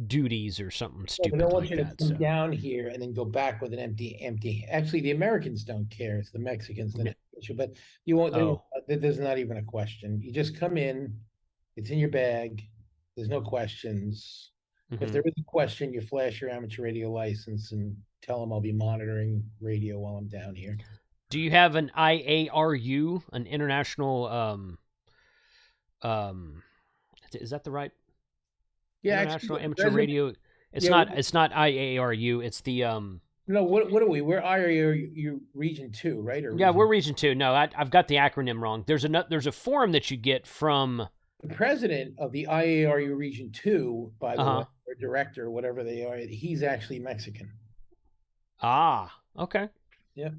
[SPEAKER 1] duties or something
[SPEAKER 2] Yeah, but
[SPEAKER 1] stupid
[SPEAKER 2] I don't want
[SPEAKER 1] like
[SPEAKER 2] you to
[SPEAKER 1] that.
[SPEAKER 2] come
[SPEAKER 1] So
[SPEAKER 2] down here and then go back with an empty. Actually, the Americans don't care. It's the Mexicans that
[SPEAKER 1] Yeah.
[SPEAKER 2] issue. But you won't.
[SPEAKER 1] Oh.
[SPEAKER 2] There's not even a question. You just come in. It's in your bag. There's no questions. If
[SPEAKER 1] Mhm.
[SPEAKER 2] there is a question, you flash your amateur radio license and tell them I'll be monitoring radio while I'm down here.
[SPEAKER 1] Do you have an IARU, an international is that the right
[SPEAKER 2] Yeah,
[SPEAKER 1] international
[SPEAKER 2] actually,
[SPEAKER 1] amateur radio? It's
[SPEAKER 2] yeah,
[SPEAKER 1] not. It's not IARU. It's the
[SPEAKER 2] no. What are we? We're IRU region 2, right? Or
[SPEAKER 1] Yeah, we're
[SPEAKER 2] region.
[SPEAKER 1] region 2. No, I've got the acronym wrong. There's a form that you get from.
[SPEAKER 2] The president of the IARU Region 2, by the way,
[SPEAKER 1] Uh-huh.
[SPEAKER 2] or director, whatever they are, he's actually Mexican.
[SPEAKER 1] Ah, okay.
[SPEAKER 2] Yeah.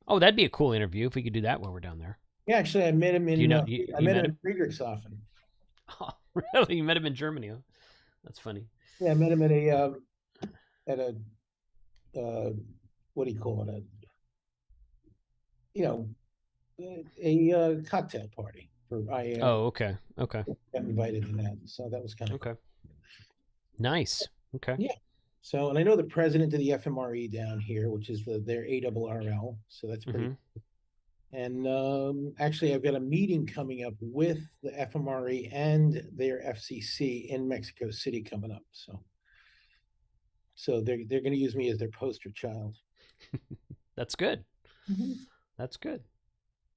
[SPEAKER 1] Oh, that'd be a cool interview if we could do that while we're down there.
[SPEAKER 2] Yeah, actually, I met him
[SPEAKER 1] Do you
[SPEAKER 2] in
[SPEAKER 1] know
[SPEAKER 2] I
[SPEAKER 1] you
[SPEAKER 2] met
[SPEAKER 1] met
[SPEAKER 2] him
[SPEAKER 1] him?
[SPEAKER 2] in Friedrichshafen.
[SPEAKER 1] Oh, really? You met him in Germany? Huh? That's funny.
[SPEAKER 2] Yeah, I met him at a what do you call it? A cocktail party for I
[SPEAKER 1] Oh, okay. Okay.
[SPEAKER 2] got invited to that. So that was kind of
[SPEAKER 1] Okay. Nice. Okay.
[SPEAKER 2] Yeah. So, and I know the president of the FMRE down here, which is their ARRL. So that's pretty.
[SPEAKER 1] Mhm.
[SPEAKER 2] And actually, I've got a meeting coming up with the FMRE and their FCC in Mexico City coming up. So they're going to use me as their poster child.
[SPEAKER 1] That's good. That's good.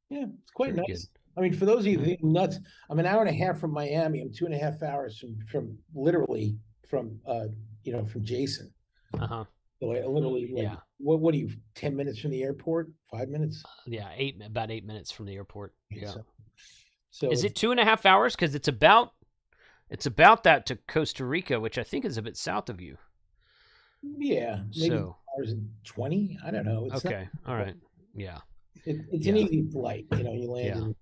[SPEAKER 2] Yeah, it's quite
[SPEAKER 1] Very
[SPEAKER 2] nice.
[SPEAKER 1] good.
[SPEAKER 2] I mean, for those of you that are nuts, I'm an hour and a half from Miami. I'm 2.5 hours from literally from from Jason.
[SPEAKER 1] Uh-huh.
[SPEAKER 2] So I literally
[SPEAKER 1] Yeah.
[SPEAKER 2] what are you, 10 minutes from the airport? 5 minutes?
[SPEAKER 1] Yeah, about 8 minutes from the airport. Yeah.
[SPEAKER 2] So
[SPEAKER 1] Is it 2.5 hours? Because it's about that to Costa Rica, which I think is a bit south of you.
[SPEAKER 2] Yeah, maybe
[SPEAKER 1] So
[SPEAKER 2] hours and 20. I don't know. It's
[SPEAKER 1] okay. All right. Yeah.
[SPEAKER 2] It's
[SPEAKER 1] Yeah.
[SPEAKER 2] an easy flight. You land
[SPEAKER 1] Yeah.
[SPEAKER 2] in.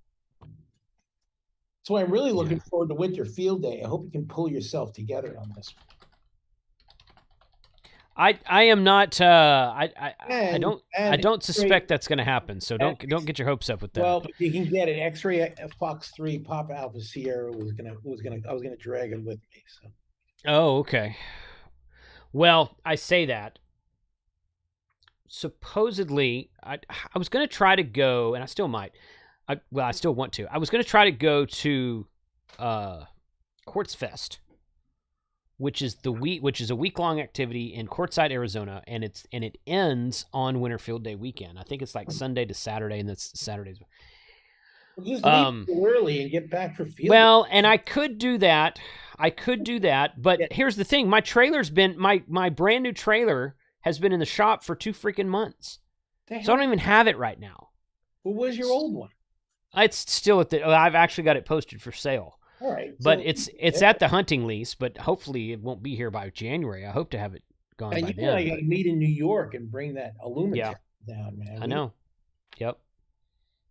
[SPEAKER 2] So I'm really looking
[SPEAKER 1] Yeah.
[SPEAKER 2] forward to Winter Field Day. I hope you can pull yourself together on this.
[SPEAKER 1] I am not. I
[SPEAKER 2] And
[SPEAKER 1] don't suspect that's going to happen. So don't get your hopes up with that.
[SPEAKER 2] Well, if you can get it, X-ray Fox 3 Papa Alpha Sierra I was gonna drag him with me. So.
[SPEAKER 1] Oh, okay. Well, I say that. Supposedly, I was going to try to go, and I still might. I still want to. I was going to try to go to Quartz Fest, which is a week-long activity in Quartzsite, Arizona, and it ends on Winter Field Day weekend. I think it's like Sunday to Saturday, and that's Saturdays.
[SPEAKER 2] Well, just leave early and get back for field.
[SPEAKER 1] Well, and I could do that. But here's the thing: my trailer's been my brand new trailer has been in the shop for 2 freaking months, so I don't even have it right now.
[SPEAKER 2] Well, where's your old one?
[SPEAKER 1] It's still at I've actually got it posted for sale.
[SPEAKER 2] All right,
[SPEAKER 1] but it's at the hunting lease. But hopefully, it won't be here by January. I hope to have it gone by then.
[SPEAKER 2] I got to meet in New York and bring that aluminum down, man.
[SPEAKER 1] I know. Yep.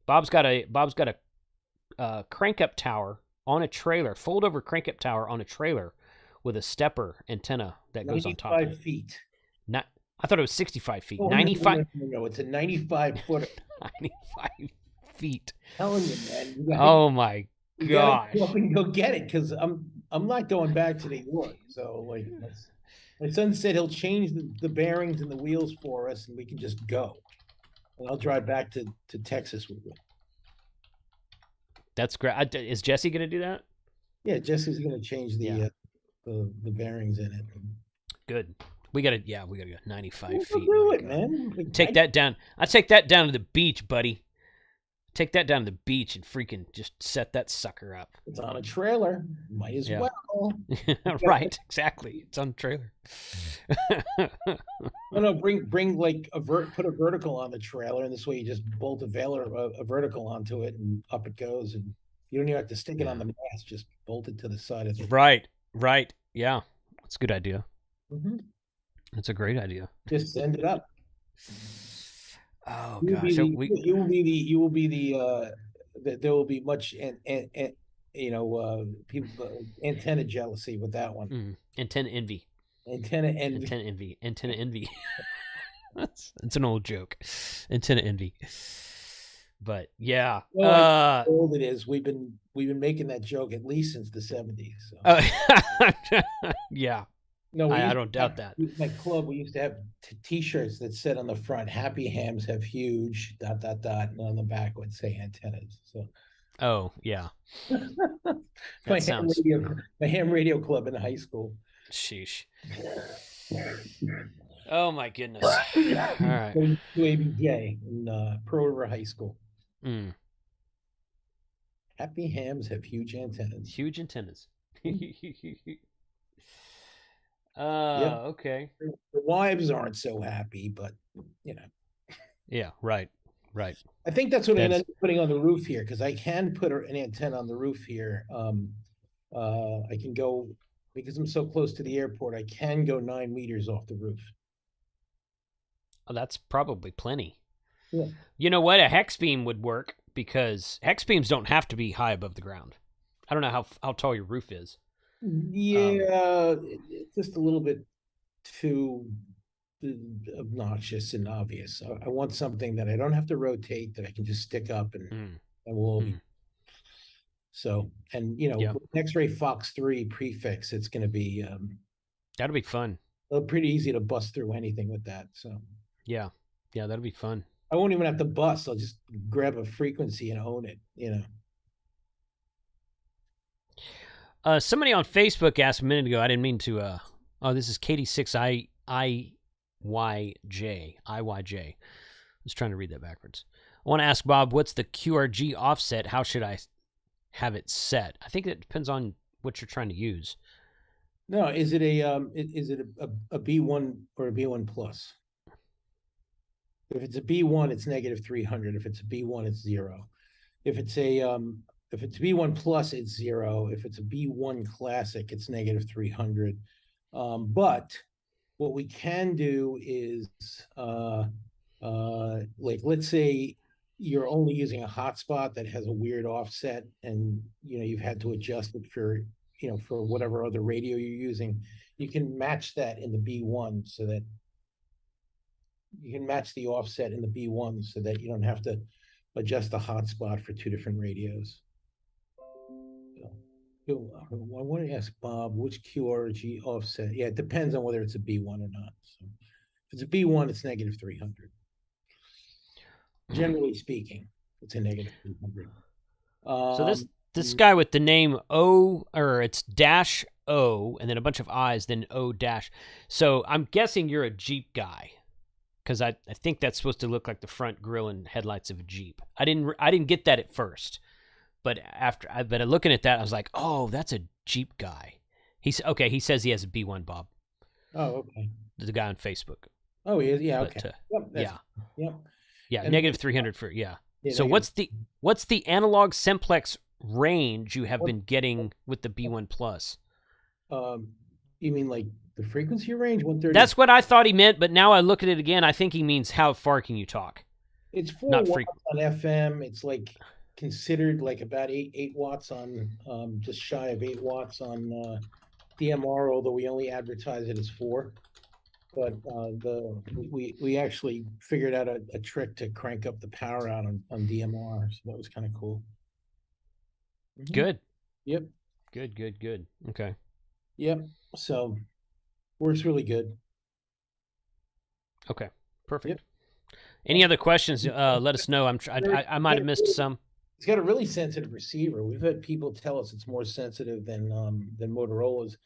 [SPEAKER 1] Bob's got a crank up tower on a trailer, fold over crank up tower on a trailer with a stepper antenna that goes on top of it.
[SPEAKER 2] 95 feet.
[SPEAKER 1] I thought it was 65 feet.
[SPEAKER 2] Oh,
[SPEAKER 1] 95.
[SPEAKER 2] No, it's a 95 footer.
[SPEAKER 1] 95 feet.
[SPEAKER 2] I'm telling you, man.
[SPEAKER 1] Oh my gosh.
[SPEAKER 2] Go up and go get it, because I'm not going back to New York. So my son said he'll change the bearings and the wheels for us, and we can just go. And I'll drive back to Texas with you.
[SPEAKER 1] That's great. Is Jesse going to do that?
[SPEAKER 2] Yeah, Jesse's going to change the bearings in it.
[SPEAKER 1] Good. We gotta go 95 feet.
[SPEAKER 2] Do it, man.
[SPEAKER 1] Take that down. I take that down to the beach, buddy. Take that down to the beach and freaking just set that sucker up.
[SPEAKER 2] It's on a trailer. Might as well.
[SPEAKER 1] Right, exactly. It's on a trailer.
[SPEAKER 2] No, bring like put a vertical on the trailer, and this way you just bolt a vertical onto it, and up it goes, and you don't even have to stick it on the mast. Just bolt it to the side of it.
[SPEAKER 1] Right. Yeah, that's a good idea.
[SPEAKER 2] Mm-hmm.
[SPEAKER 1] That's a great idea.
[SPEAKER 2] Just send it up.
[SPEAKER 1] Oh gosh,
[SPEAKER 2] there will be much people antenna jealousy with that one.
[SPEAKER 1] Antenna envy. That's an old joke. Antenna envy. But yeah,
[SPEAKER 2] how old it is. We've been making that joke at least since the 70s. So.
[SPEAKER 1] Yeah.
[SPEAKER 2] No, we
[SPEAKER 1] I
[SPEAKER 2] used
[SPEAKER 1] don't
[SPEAKER 2] to have,
[SPEAKER 1] doubt that.
[SPEAKER 2] my club, we used to have T-shirts that said on the front, "Happy hams have huge ... and on the back would say antennas. So
[SPEAKER 1] Oh, yeah.
[SPEAKER 2] my
[SPEAKER 1] That sounds
[SPEAKER 2] ham radio club in high school.
[SPEAKER 1] sheesh. Oh my goodness. All right.
[SPEAKER 2] To ABJ in Pearl River High School.
[SPEAKER 1] Mm,
[SPEAKER 2] Happy hams have huge antennas.
[SPEAKER 1] huge antennas.
[SPEAKER 2] Yep.
[SPEAKER 1] Okay.
[SPEAKER 2] The wives aren't so happy, but you know.
[SPEAKER 1] Yeah, right. Right.
[SPEAKER 2] I think that's what I'm
[SPEAKER 1] That's
[SPEAKER 2] gonna end up putting on the roof here, because I can put an antenna on the roof here. I can go, because I'm so close to the airport, I can go 9 meters off the roof.
[SPEAKER 1] oh, that's probably plenty.
[SPEAKER 2] Yeah.
[SPEAKER 1] You know what? A hex beam would work because hex beams don't have to be high above the ground. I don't know how tall your roof is.
[SPEAKER 2] Yeah, it's just a little bit too obnoxious and obvious. I want something that I don't have to rotate, that I can just stick up
[SPEAKER 1] Mm,
[SPEAKER 2] and we'll be
[SPEAKER 1] mm,
[SPEAKER 2] so. And
[SPEAKER 1] yeah,
[SPEAKER 2] with X-ray Fox 3 prefix, it's going to be
[SPEAKER 1] that'll be fun.
[SPEAKER 2] pretty easy to bust through anything with that. So
[SPEAKER 1] Yeah, yeah, that'll be fun.
[SPEAKER 2] I won't even have to bust. I'll just grab a frequency and own it.
[SPEAKER 1] Somebody on Facebook asked a minute ago. I didn't mean to. Oh, this is Katie6 IYJ. I was trying to read that backwards. I want to ask Bob, what's the QRG offset? How should I have it set? I think it depends on what you're trying to use.
[SPEAKER 2] No, is it a B1 or a B1 plus? If it's a B1, it's negative 300. If it's a B1, it's 0. If it's B1 plus, it's 0. If it's a B1 classic, it's negative 300. But what we can do is like, let's say you're only using a hotspot that has a weird offset, and you've had to adjust it for for whatever other radio you're using. You can match that in the B1, so that you can match the offset in the B1 so that you don't have to adjust the hotspot for 2 different radios. I want to ask Bob, which QRG offset? Yeah, it depends on whether it's a B1 or not. So if it's a B1, it's negative 300. Generally speaking, it's a negative 300.
[SPEAKER 1] So this guy with the name O, or it's dash O and then a bunch of I's, then O dash. So I'm guessing you're a Jeep guy, because I think that's supposed to look like the front grille and headlights of a Jeep. I didn't get that at first, but looking at that, I was like, oh, that's a Jeep guy. He's okay. He says he has a B1, Bob.
[SPEAKER 2] Oh, okay.
[SPEAKER 1] The guy on Facebook.
[SPEAKER 2] Oh, he is. Yeah.
[SPEAKER 1] But,
[SPEAKER 2] Okay.
[SPEAKER 1] yeah.
[SPEAKER 2] Yep.
[SPEAKER 1] Yeah.
[SPEAKER 2] And
[SPEAKER 1] negative 300 for
[SPEAKER 2] yeah,
[SPEAKER 1] So what's the analog simplex range you have been getting with the B1 Plus?
[SPEAKER 2] You mean like the frequency range? 130.
[SPEAKER 1] That's what I thought he meant, but now I look at it again, I think he means how far can you talk?
[SPEAKER 2] It's 4
[SPEAKER 1] Not
[SPEAKER 2] watts on FM. It's like considered like about 8 watts on just shy of 8 watts on DMR, although we only advertise it as 4. But we actually figured out a trick to crank up the power out on DMR, so that was kind of cool.
[SPEAKER 1] Mm-hmm. Good.
[SPEAKER 2] Yep.
[SPEAKER 1] Good. Okay.
[SPEAKER 2] Yep. So works really good.
[SPEAKER 1] Okay. Perfect.
[SPEAKER 2] Yep.
[SPEAKER 1] Any other questions? Let us know. I might have missed some.
[SPEAKER 2] It's got a really sensitive receiver. We've had people tell us it's more sensitive than Motorola's,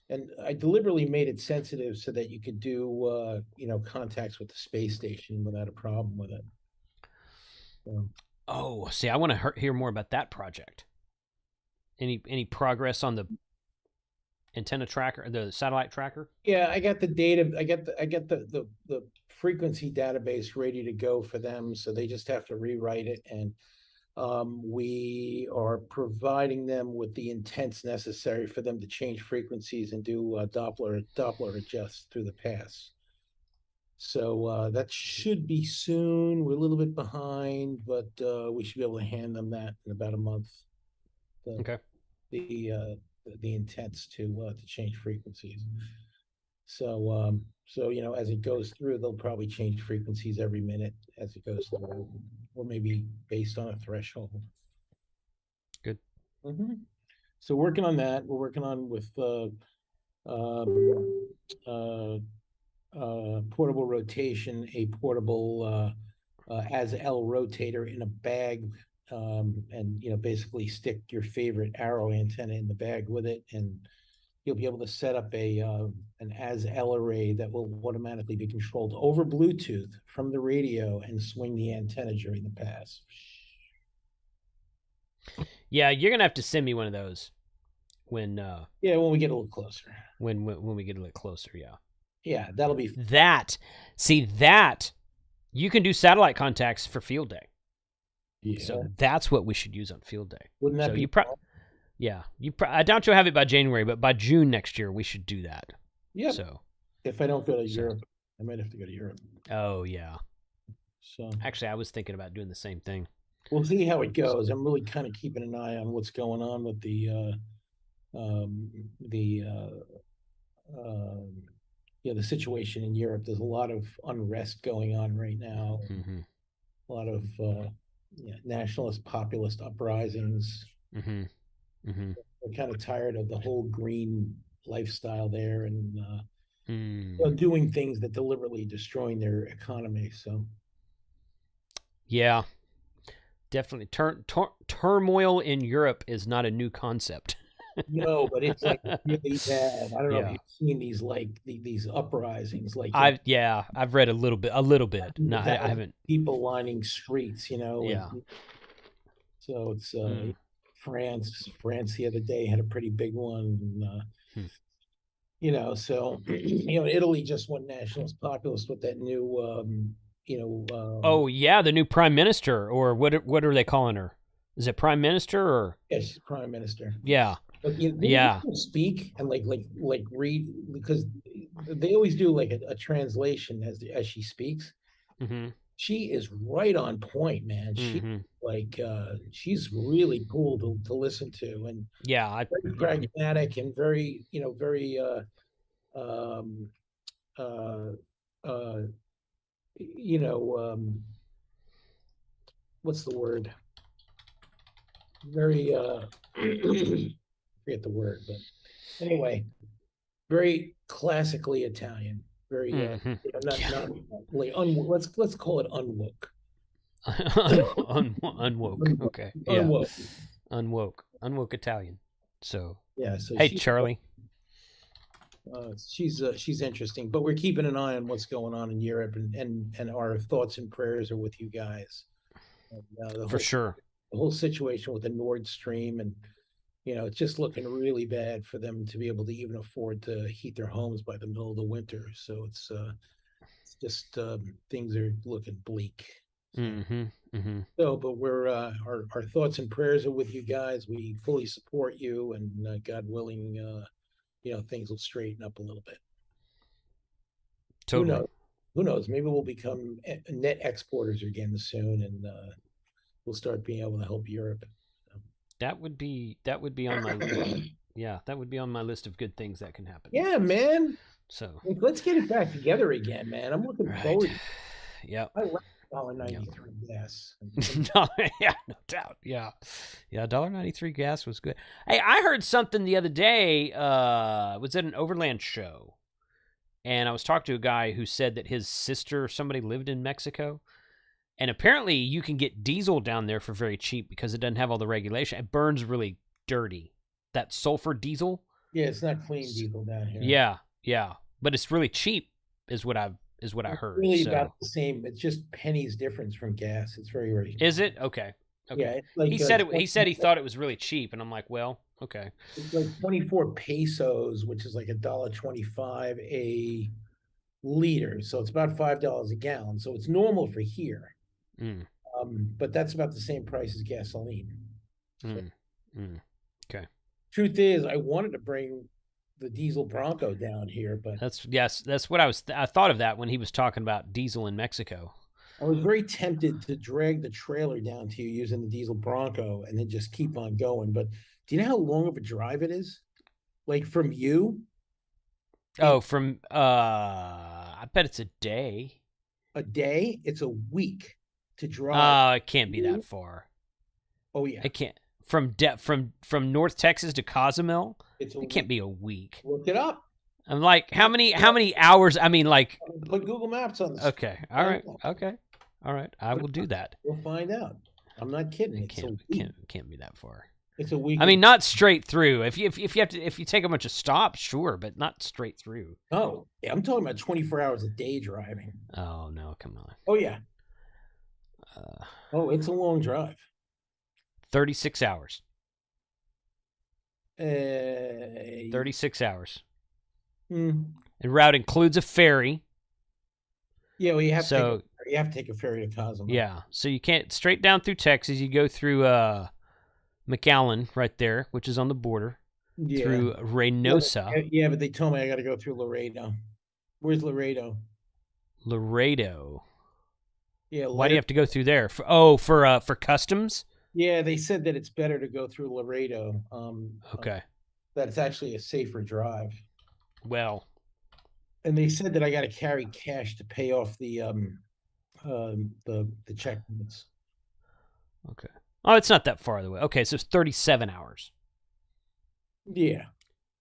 [SPEAKER 2] and I deliberately made it sensitive so that you could do contacts with the space station without a problem with it. So.
[SPEAKER 1] Oh, see, I want to hear more about that project. Any progress on the antenna tracker, the satellite tracker?
[SPEAKER 2] Yeah, I got the data. I got the frequency database ready to go for them, so they just have to rewrite it, and we are providing them with the intents necessary for them to change frequencies and do Doppler adjust through the pass. So that should be soon. We're a little bit behind, but we should be able to hand them that in about a month.
[SPEAKER 1] Okay.
[SPEAKER 2] The intents to change frequencies. So as it goes through, they'll probably change frequencies every minute as it goes through, or maybe based on a threshold.
[SPEAKER 1] Good.
[SPEAKER 2] Mm-hmm. So working on that. We're working on with uh, portable rotation, a portable as L rotator in a bag, and basically stick your favorite arrow antenna in the bag with it, and you'll be able to set up an as L array that will automatically be controlled over Bluetooth from the radio and swing the antenna during the pass.
[SPEAKER 1] Yeah, you're gonna have to send me one of those when
[SPEAKER 2] when we get a little closer.
[SPEAKER 1] When we get a little closer, yeah.
[SPEAKER 2] Yeah, that'll be
[SPEAKER 1] that. You can do satellite contacts for field day.
[SPEAKER 2] Yeah.
[SPEAKER 1] So that's what we should use on field day.
[SPEAKER 2] Wouldn't that be?
[SPEAKER 1] Yeah, I doubt you'll have it by January, but by June next year we should do that.
[SPEAKER 2] Yeah.
[SPEAKER 1] So
[SPEAKER 2] if I don't go to Europe, I might have to go to Europe.
[SPEAKER 1] Oh yeah.
[SPEAKER 2] So
[SPEAKER 1] actually, I was thinking about doing the same thing.
[SPEAKER 2] We'll see how it goes. I'm really kind of keeping an eye on what's going on with the situation in Europe. There's a lot of unrest going on right now.
[SPEAKER 1] Mm-hmm.
[SPEAKER 2] A lot of nationalist, populist uprisings.
[SPEAKER 1] Mm-hmm. Mm-hmm.
[SPEAKER 2] We're kind of tired of the whole green lifestyle there, and doing things that deliberately destroying their economy. So,
[SPEAKER 1] yeah, definitely. Turmoil in Europe is not a new concept.
[SPEAKER 2] No, but it's like really bad. I don't know if you've seen these these uprisings. Like
[SPEAKER 1] I've read a little bit. No, I haven't.
[SPEAKER 2] People lining streets,
[SPEAKER 1] Yeah.
[SPEAKER 2] So it's France. France the other day had a pretty big one. So Italy just went nationalist populist with that new
[SPEAKER 1] oh yeah, the new prime minister, or what are they calling her? Is it prime minister or?
[SPEAKER 2] Yeah, she's prime minister.
[SPEAKER 1] Yeah.
[SPEAKER 2] But people speak and like read, because they always do like a translation as she speaks.
[SPEAKER 1] Mm-hmm.
[SPEAKER 2] She is right on point, man. She's really cool to listen to, and very pragmatic and very very what's the word? Very forget the word, but anyway, very classically Italian. Very not like let's call it unwoke.
[SPEAKER 1] Unwoke. Okay.
[SPEAKER 2] Unwoke.
[SPEAKER 1] Yeah. Unwoke Italian. So
[SPEAKER 2] yeah. So
[SPEAKER 1] hey, Charlie.
[SPEAKER 2] She's interesting, but we're keeping an eye on what's going on in Europe, and our thoughts and prayers are with you guys. And,
[SPEAKER 1] for sure.
[SPEAKER 2] The whole situation with the Nord Stream, and it's just looking really bad for them to be able to even afford to heat their homes by the middle of the winter. So it's just things are looking bleak.
[SPEAKER 1] Mm-hmm. Mm-hmm.
[SPEAKER 2] So, but we're our thoughts and prayers are with you guys. We fully support you, and God willing, things will straighten up a little bit.
[SPEAKER 1] Totally.
[SPEAKER 2] Who knows? Maybe we'll become net exporters again soon, and we'll start being able to help Europe.
[SPEAKER 1] That would be on my that would be on my list of good things that can happen.
[SPEAKER 2] Yeah, man.
[SPEAKER 1] So
[SPEAKER 2] let's get it back together again, man. I'm looking forward.
[SPEAKER 1] Yeah.
[SPEAKER 2] I like $1.93 gas.
[SPEAKER 1] Yeah, no doubt. Yeah, $1.93 gas was good. Hey, I heard something the other day. Was at an Overland show, and I was talking to a guy who said that his sister or somebody lived in Mexico. And apparently you can get diesel down there for very cheap because it doesn't have all the regulation. It burns really dirty. That sulfur diesel.
[SPEAKER 2] Yeah, it's not clean diesel down here.
[SPEAKER 1] Yeah. But it's really cheap is what I heard.
[SPEAKER 2] Really about the same. It's just pennies difference from gas. It's very, very.
[SPEAKER 1] Is it? Okay.
[SPEAKER 2] Yeah. It's like,
[SPEAKER 1] he said he thought it was really cheap, and I'm like, well, okay.
[SPEAKER 2] It's like 24 pesos, which is like $1.25 a liter. So it's about $5 a gallon. So it's normal for here. But that's about the same price as gasoline. So,
[SPEAKER 1] okay.
[SPEAKER 2] Truth is, I wanted to bring the diesel Bronco down here, but
[SPEAKER 1] that's what I thought of that when he was talking about diesel in Mexico.
[SPEAKER 2] I was very tempted to drag the trailer down to you using the diesel Bronco and then just keep on going. But do you know how long of a drive it is? Like from you?
[SPEAKER 1] Oh, from I bet it's a day.
[SPEAKER 2] A day? It's a week to drive.
[SPEAKER 1] Oh, it can't be that far.
[SPEAKER 2] Oh yeah,
[SPEAKER 1] it can't. From North Texas to Cozumel, it can't be a week.
[SPEAKER 2] Look it up.
[SPEAKER 1] I'm like, how many hours? I mean, like,
[SPEAKER 2] Put Google Maps on the screen.
[SPEAKER 1] okay, all right, okay, all right. I will do that.
[SPEAKER 2] We'll find out. I'm not kidding.
[SPEAKER 1] It can't be that far.
[SPEAKER 2] It's a week.
[SPEAKER 1] I mean, not straight through. If you take a bunch of stops, sure, but not straight through.
[SPEAKER 2] Oh, yeah, I'm talking about 24 hours a day driving.
[SPEAKER 1] Oh no, come on.
[SPEAKER 2] Oh yeah. Oh, it's a long drive.
[SPEAKER 1] 36 hours.
[SPEAKER 2] 36
[SPEAKER 1] 36 hours.
[SPEAKER 2] Hmm.
[SPEAKER 1] And route includes a ferry.
[SPEAKER 2] Yeah, well, you have to take a ferry to Cozumel.
[SPEAKER 1] Yeah, so you can't straight down through Texas. You go through McAllen right there, which is on the border.
[SPEAKER 2] Yeah.
[SPEAKER 1] Through Reynosa.
[SPEAKER 2] Yeah, but they told me I got to go through Laredo. Where's Laredo?
[SPEAKER 1] Laredo.
[SPEAKER 2] Yeah.
[SPEAKER 1] Why do you have to go through there? For customs?
[SPEAKER 2] Yeah, they said that it's better to go through Laredo.
[SPEAKER 1] Okay.
[SPEAKER 2] That it's actually a safer drive.
[SPEAKER 1] Well.
[SPEAKER 2] And they said that I got to carry cash to pay off the check limits.
[SPEAKER 1] Okay. Oh, it's not that far away. Okay, so it's 37 hours.
[SPEAKER 2] Yeah,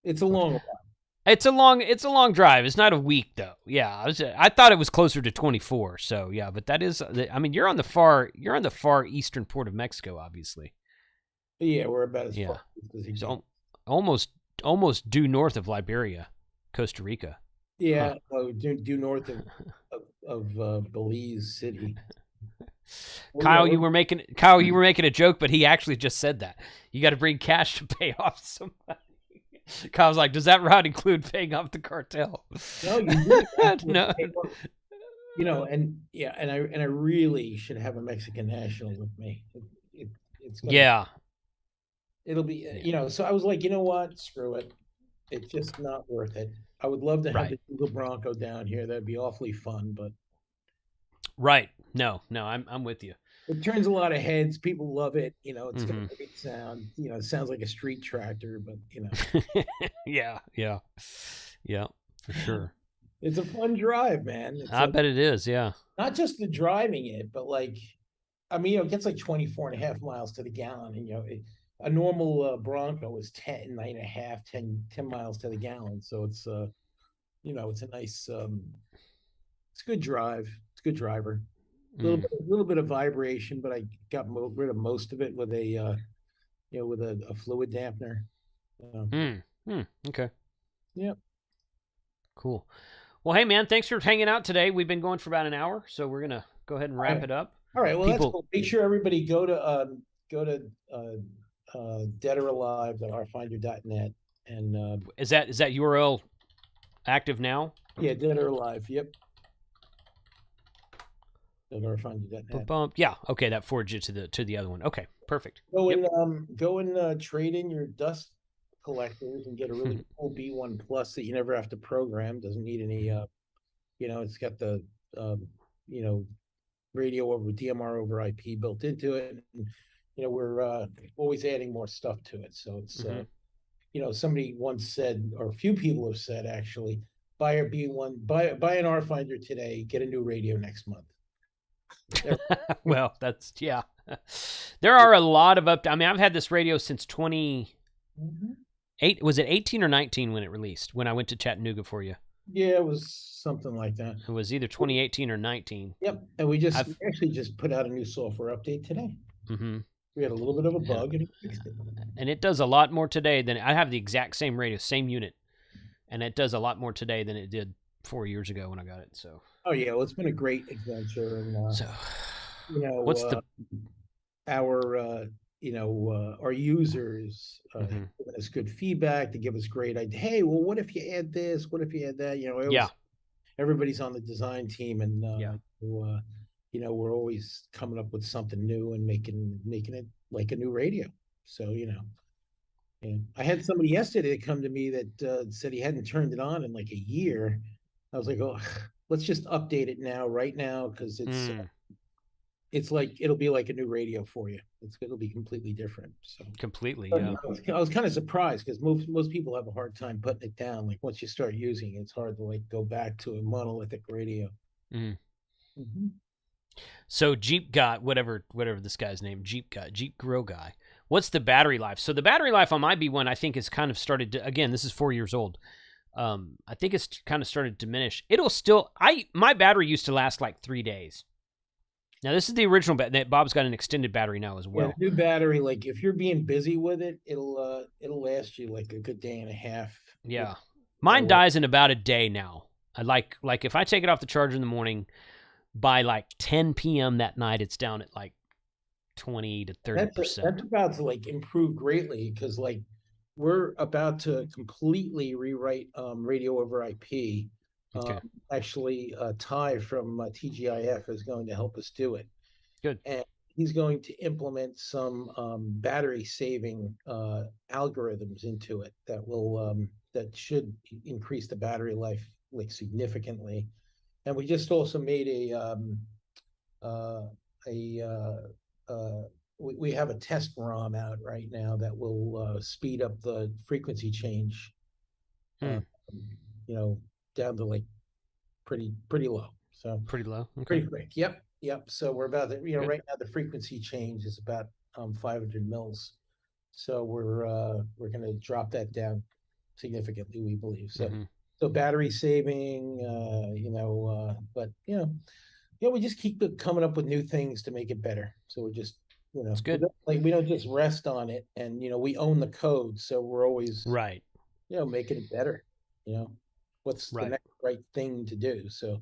[SPEAKER 2] it's a long.
[SPEAKER 1] It's a long drive. It's not a week though. Yeah, I thought it was closer to 24. So yeah, but that is. I mean, you're on the far eastern port of Mexico, obviously.
[SPEAKER 2] Yeah, we're about as far as you
[SPEAKER 1] so almost due north of Liberia, Costa Rica.
[SPEAKER 2] Yeah, due north of Belize City.
[SPEAKER 1] Kyle, you were making a joke, but he actually just said that you got to bring cash to pay off somebody. Kyle's like, does that route include paying off the cartel?
[SPEAKER 2] No, you really
[SPEAKER 1] no.
[SPEAKER 2] You know, and I really should have a Mexican national with me. It'll be So I was like, you know what? Screw it. It's just not worth it. I would love to have the Google Bronco down here. That'd be awfully fun, but.
[SPEAKER 1] Right. No, I'm with you.
[SPEAKER 2] It turns a lot of heads. People love it. It's got a great sound. It sounds like a street tractor, but
[SPEAKER 1] yeah, for sure.
[SPEAKER 2] It's a fun drive, man.
[SPEAKER 1] I bet it is. Yeah.
[SPEAKER 2] Not just the driving it, but it gets like 24.5 miles to the gallon, and a normal Bronco is 10 miles to the gallon. So it's it's a nice, it's a good drive. It's a good driver. A little bit of vibration, but I got rid of most of it with a fluid dampener.
[SPEAKER 1] Okay.
[SPEAKER 2] Yep.
[SPEAKER 1] Cool. Well, hey man, thanks for hanging out today. We've been going for about an hour, so we're gonna go ahead and wrap it up.
[SPEAKER 2] All right. Well, that's cool. Make sure everybody go to Dead or Alive, RFinder.net, and
[SPEAKER 1] is that URL active now?
[SPEAKER 2] Yeah, Dead or Alive. Yep. RFinder.net.
[SPEAKER 1] Yeah. Okay, that forwards you to the other one. Okay, perfect.
[SPEAKER 2] Go and trade in your dust collectors and get a really cool B1 Plus that you never have to program. Doesn't need any. It's got the radio over DMR over IP built into it. And, we're always adding more stuff to it. So it's somebody once said, or a few people have said actually, buy a B1, buy an RFinder today, get a new radio next month.
[SPEAKER 1] Well, that's there are a lot of I mean, I've had this radio since 2008. Was it 18 or 19 when it released? When I went to Chattanooga for you?
[SPEAKER 2] Yeah, it was something like that.
[SPEAKER 1] It was either 2018 or 19.
[SPEAKER 2] Yep, and we actually just put out a new software update today. We had a little bit of a bug and it fixed it. And
[SPEAKER 1] it does a lot more today than I have the exact same radio, same unit, and it does a lot more today than it did 4 years ago when I got it. So.
[SPEAKER 2] Oh yeah, well, it's been a great adventure, and
[SPEAKER 1] what's
[SPEAKER 2] our users giving us good feedback to give us great idea. Hey, well, what if you add this? What if you add that? Everybody's on the design team, and we're always coming up with something new and making it like a new radio. So and I had somebody yesterday come to me that said he hadn't turned it on in like a year. I was like, oh, let's just update it right now, because it's like it'll be like a new radio for you. It'll be completely different. So
[SPEAKER 1] completely,
[SPEAKER 2] I was kind of surprised, because most people have a hard time putting it down. Like once you start using it, it's hard to go back to a monolithic radio.
[SPEAKER 1] So Jeep got whatever this guy's name, Jeep Grow Guy. What's the battery life? So the battery life on my B1, I think, has kind of started to, again, this is 4 years old. I think it's kind of started to diminish. It'll still, my battery used to last like 3 days. Now this is the original battery. Bob's got an extended battery now as
[SPEAKER 2] Yeah,
[SPEAKER 1] well.
[SPEAKER 2] the new battery, like if you're being busy with it, it'll last you like a good day and a half.
[SPEAKER 1] Yeah. Mine dies in about a day now. I like if I take it off the charger in the morning, by like 10 p.m. that night, it's down at like 20 to 30%.
[SPEAKER 2] That's about to like improve greatly because like we're about to completely rewrite radio over IP.
[SPEAKER 1] Okay.
[SPEAKER 2] Actually, Ty from TGIF is going to help us do it.
[SPEAKER 1] Good.
[SPEAKER 2] And he's going to implement some battery saving algorithms into it that will that should increase the battery life like significantly. And we just also made we have a test ROM out right now that will speed up the frequency change, you know, down to like pretty low. So
[SPEAKER 1] pretty low. Okay.
[SPEAKER 2] Pretty quick. Yep. So we're about to, you know, right now the frequency change is about 500 mils. So we're going to drop that down significantly, we believe. So so battery saving, but we just keep coming up with new things to make it better. So we're just,
[SPEAKER 1] it's good.
[SPEAKER 2] We don't just rest on it, and we own the code, so we're always
[SPEAKER 1] right.
[SPEAKER 2] Making it better. What's the next right thing to do? So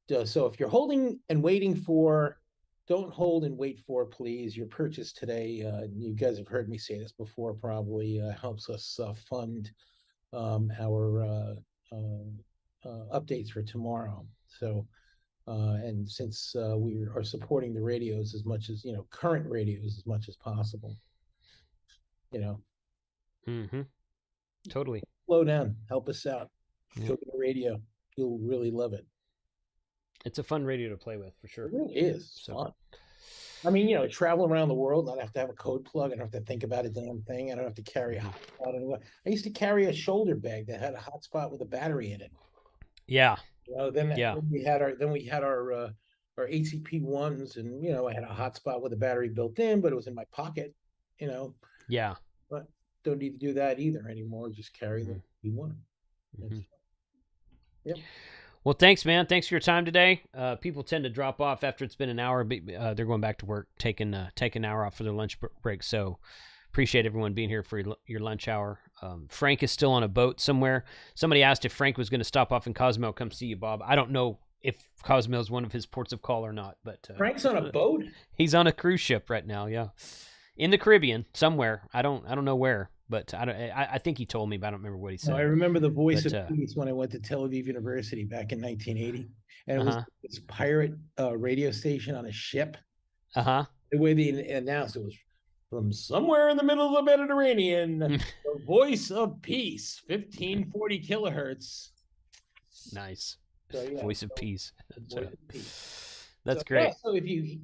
[SPEAKER 2] if you're holding and waiting for, don't hold and wait for, please. Your purchase today, you guys have heard me say this before, probably helps us fund our updates for tomorrow. So, and since we are supporting the radios as much as, current radios as much as possible,
[SPEAKER 1] Totally.
[SPEAKER 2] Slow down, help us out. Go to the radio. You'll really love it.
[SPEAKER 1] It's a fun radio to play with for sure.
[SPEAKER 2] It really is fun. I mean, travel around the world, not have to have a code plug. I don't have to think about a damn thing. I don't have to carry a hotspot anywhere. I used to carry a shoulder bag that had a hotspot with a battery in it.
[SPEAKER 1] Yeah.
[SPEAKER 2] Then we had our ACP ones, and I had a hotspot with a battery built in, but it was in my pocket.
[SPEAKER 1] Yeah.
[SPEAKER 2] But don't need to do that either anymore. Just carry the P1. Yep.
[SPEAKER 1] Well, thanks, man. Thanks for your time today. People tend to drop off after it's been an hour. They're going back to work, taking an hour off for their lunch break. So appreciate everyone being here for your lunch hour. Frank is still on a boat somewhere. Somebody asked if Frank was going to stop off in Cozumel, come see you, Bob. I don't know if Cozumel is one of his ports of call or not, but
[SPEAKER 2] Frank's on a boat.
[SPEAKER 1] He's on a cruise ship right now. Yeah, in the Caribbean somewhere. I don't know where. But I think he told me, but I don't remember what he said.
[SPEAKER 2] No, I remember the voice of peace when I went to Tel Aviv University back in 1980, and it was this pirate radio station on a ship. The way they announced it was from somewhere in the middle of the Mediterranean, the voice of peace, 1540 kilohertz.
[SPEAKER 1] Nice.
[SPEAKER 2] So,
[SPEAKER 1] voice of peace.
[SPEAKER 2] Voice of peace.
[SPEAKER 1] That's great.
[SPEAKER 2] Yeah, so if you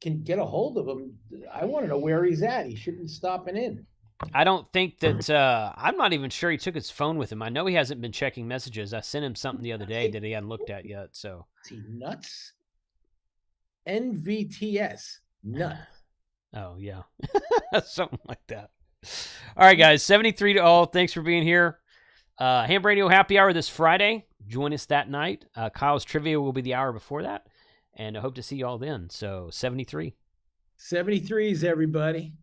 [SPEAKER 2] can get a hold of him, I want to know where he's at. He should be stopping in.
[SPEAKER 1] I don't think that I'm not even sure he took his phone with him. I know he hasn't been checking messages. I sent him something the other day that he hadn't looked at yet. So
[SPEAKER 2] is he nuts? NVTS nuts.
[SPEAKER 1] Oh yeah, something like that. All right, guys, 73 to all. Thanks for being here. Ham Radio Happy Hour this Friday. Join us that night. Kyle's Trivia will be the hour before that, and I hope to see you all then. So 73.
[SPEAKER 2] 73s, everybody.